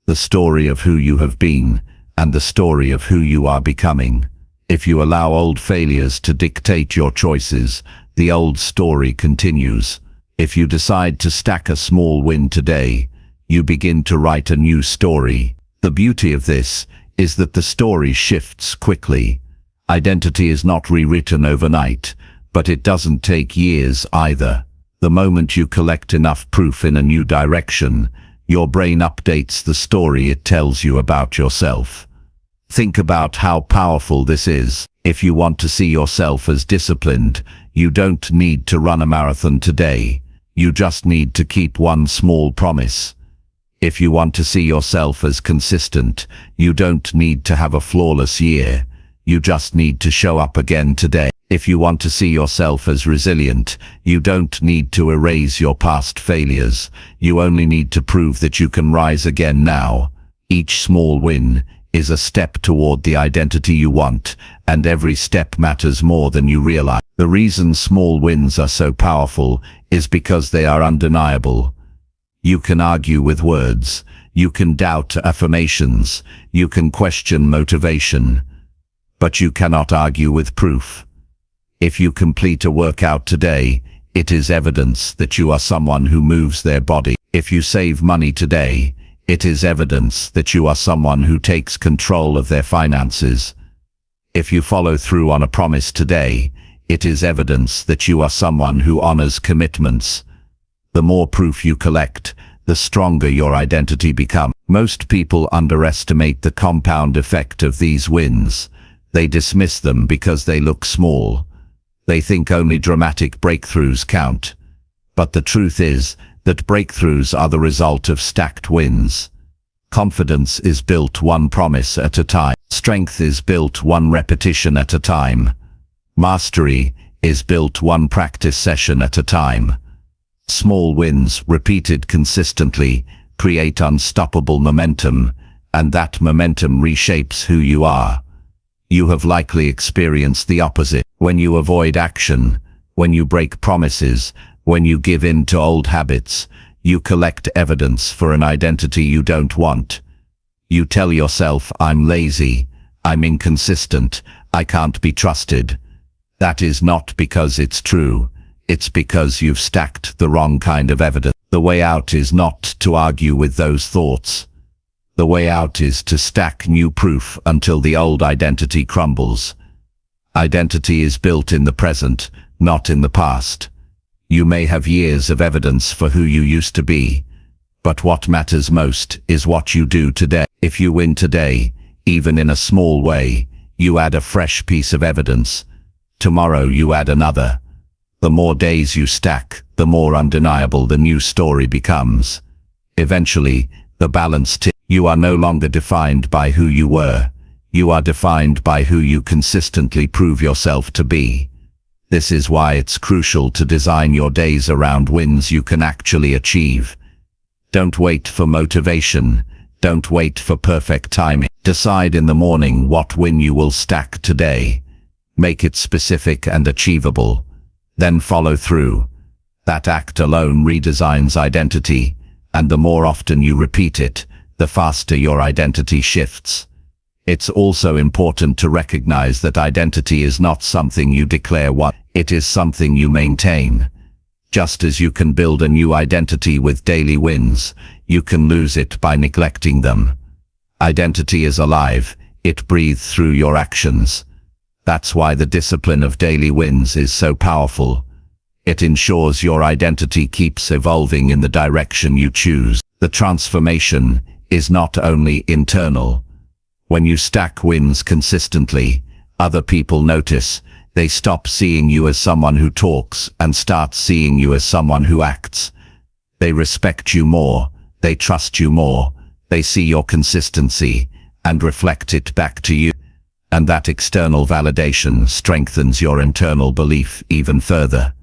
The story of who you have been and the story of who you are becoming. If you allow old failures to dictate your choices, the old story continues. If you decide to stack a small win today, you begin to write a new story. The beauty of this is that the story shifts quickly. Identity is not rewritten overnight, but it doesn't take years either. The moment you collect enough proof in a new direction, your brain updates the story it tells you about yourself. Think about how powerful this is. If you want to see yourself as disciplined, you don't need to run a marathon today. You just need to keep one small promise. If you want to see yourself as consistent, you don't need to have a flawless year. You just need to show up again today. If you want to see yourself as resilient, you don't need to erase your past failures. You only need to prove that you can rise again now. Each small win is a step toward the identity you want, and every step matters more than you realize. The reason small wins are so powerful is because they are undeniable. You can argue with words, you can doubt affirmations, you can question motivation, but you cannot argue with proof. If you complete a workout today, it is evidence that you are someone who moves their body. If you save money today, it is evidence that you are someone who takes control of their finances. If you follow through on a promise today, it is evidence that you are someone who honors commitments. The more proof you collect, the stronger your identity becomes. Most people underestimate the compound effect of these wins. They dismiss them because they look small. They think only dramatic breakthroughs count. But the truth is that breakthroughs are the result of stacked wins. Confidence is built one promise at a time. Strength is built one repetition at a time. Mastery is built one practice session at a time. Small wins, repeated consistently, create unstoppable momentum, and that momentum reshapes who you are. You have likely experienced the opposite. When you avoid action, when you break promises, when you give in to old habits, you collect evidence for an identity you don't want. You tell yourself, I'm lazy, I'm inconsistent, I can't be trusted. That is not because it's true. It's because you've stacked the wrong kind of evidence. The way out is not to argue with those thoughts. The way out is to stack new proof until the old identity crumbles. Identity is built in the present, not in the past. You may have years of evidence for who you used to be, but what matters most is what you do today. If you win today, even in a small way, you add a fresh piece of evidence. Tomorrow you add another. The more days you stack, the more undeniable the new story becomes. Eventually, the balance tips. You are no longer defined by who you were. You are defined by who you consistently prove yourself to be. This is why it's crucial to design your days around wins you can actually achieve. Don't wait for motivation. Don't wait for perfect timing. Decide in the morning what win you will stack today. Make it specific and achievable. Then follow through. That act alone redesigns identity, and the more often you repeat it, the faster your identity shifts. It's also important to recognize that identity is not something you declare it is something you maintain. Just as you can build a new identity with daily wins, you can lose it by neglecting them. Identity is alive, it breathes through your actions. That's why the discipline of daily wins is so powerful. It ensures your identity keeps evolving in the direction you choose. The transformation is not only internal. When you stack wins consistently, other people notice. They stop seeing you as someone who talks and start seeing you as someone who acts. They respect you more, they trust you more, they see your consistency and reflect it back to you. And that external validation strengthens your internal belief even further.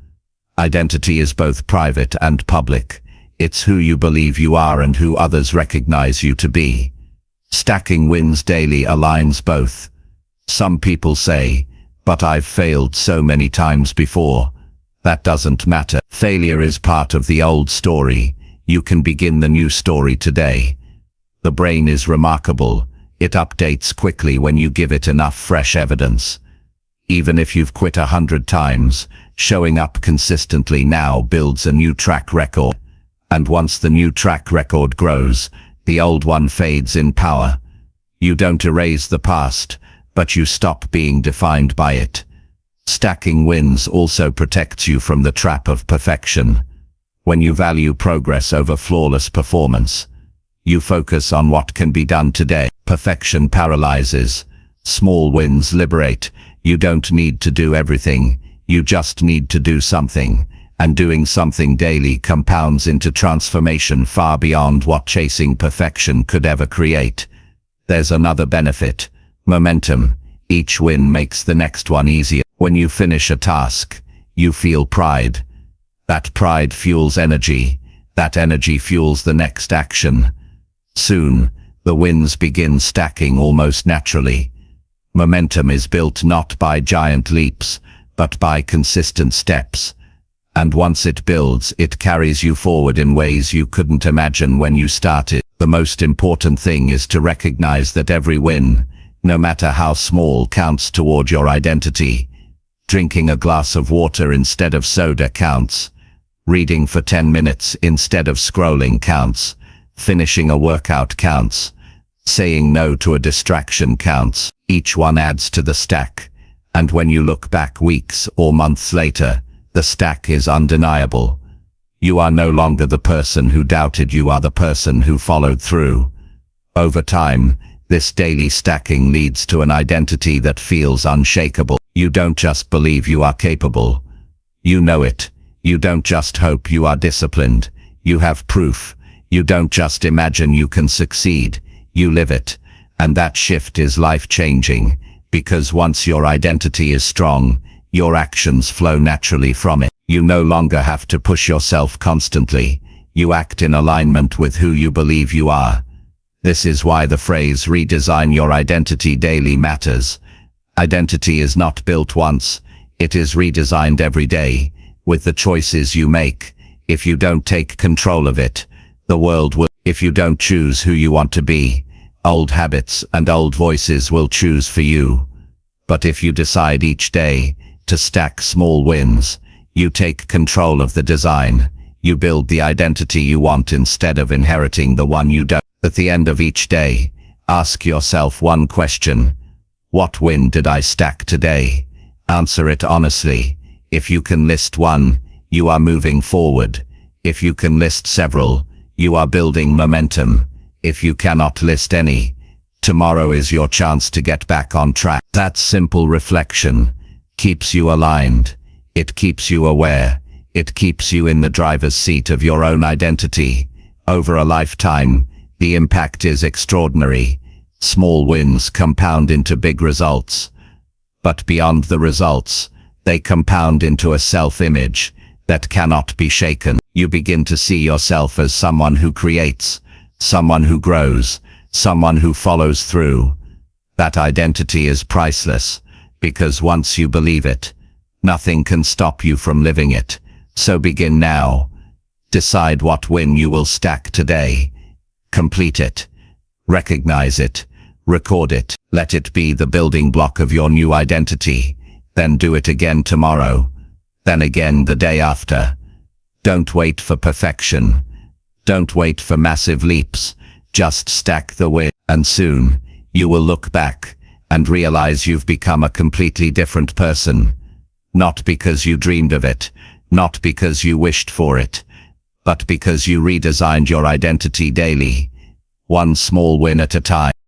Identity is both private and public. It's who you believe you are and who others recognize you to be. Stacking wins daily aligns both. Some people say, "But I've failed so many times before." That doesn't matter. Failure is part of the old story. You can begin the new story today. The brain is remarkable. It updates quickly when you give it enough fresh evidence. Even if you've quit 100 times, showing up consistently now builds a new track record. And once the new track record grows, the old one fades in power. You don't erase the past, but you stop being defined by it. Stacking wins also protects you from the trap of perfection. When you value progress over flawless performance, you focus on what can be done today. Perfection paralyzes. Small wins liberate. You don't need to do everything. You just need to do something. And doing something daily compounds into transformation far beyond what chasing perfection could ever create. There's another benefit. Momentum. Each win makes the next one easier. When you finish a task, you feel pride. That pride fuels energy. That energy fuels the next action. Soon, the wins begin stacking almost naturally. Momentum is built not by giant leaps, but by consistent steps. And once it builds, it carries you forward in ways you couldn't imagine when you started. The most important thing is to recognize that every win, no matter how small, counts toward your identity. Drinking a glass of water instead of soda counts. Reading for 10 minutes instead of scrolling counts. Finishing a workout counts. Saying no to a distraction counts. Each one adds to the stack. And when you look back weeks or months later, the stack is undeniable. You are no longer the person who doubted, you are the person who followed through. Over time, this daily stacking leads to an identity that feels unshakable. You don't just believe you are capable. You know it. You don't just hope you are disciplined. You have proof. You don't just imagine you can succeed. You live it. And that shift is life-changing, because once your identity is strong, your actions flow naturally from it. You no longer have to push yourself constantly. You act in alignment with who you believe you are. This is why the phrase "redesign your identity daily" matters. Identity is not built once. It is redesigned every day, with the choices you make. If you don't take control of it, the world will. If you don't choose who you want to be, old habits and old voices will choose for you. But if you decide each day to stack small wins, you take control of the design. You build the identity you want instead of inheriting the one you don't. At the end of each day, ask yourself one question. What win did I stack today? Answer it honestly. If you can list one, you are moving forward. If you can list several, you are building momentum. If you cannot list any, tomorrow is your chance to get back on track. That simple reflection keeps you aligned. It keeps you aware. It keeps you in the driver's seat of your own identity. Over a lifetime, the impact is extraordinary. Small wins compound into big results. But beyond the results, they compound into a self-image that cannot be shaken. You begin to see yourself as someone who creates, someone who grows, someone who follows through. That identity is priceless, because once you believe it, nothing can stop you from living it. So begin now. Decide what win you will stack today. Complete it. Recognize it. Record it. Let it be the building block of your new identity. Then do it again tomorrow. Then again the day after. Don't wait for perfection. Don't wait for massive leaps. Just stack the wins, and soon you will look back and realize you've become a completely different person. Not because you dreamed of it, not because you wished for it, but because you redesigned your identity daily, one small win at a time.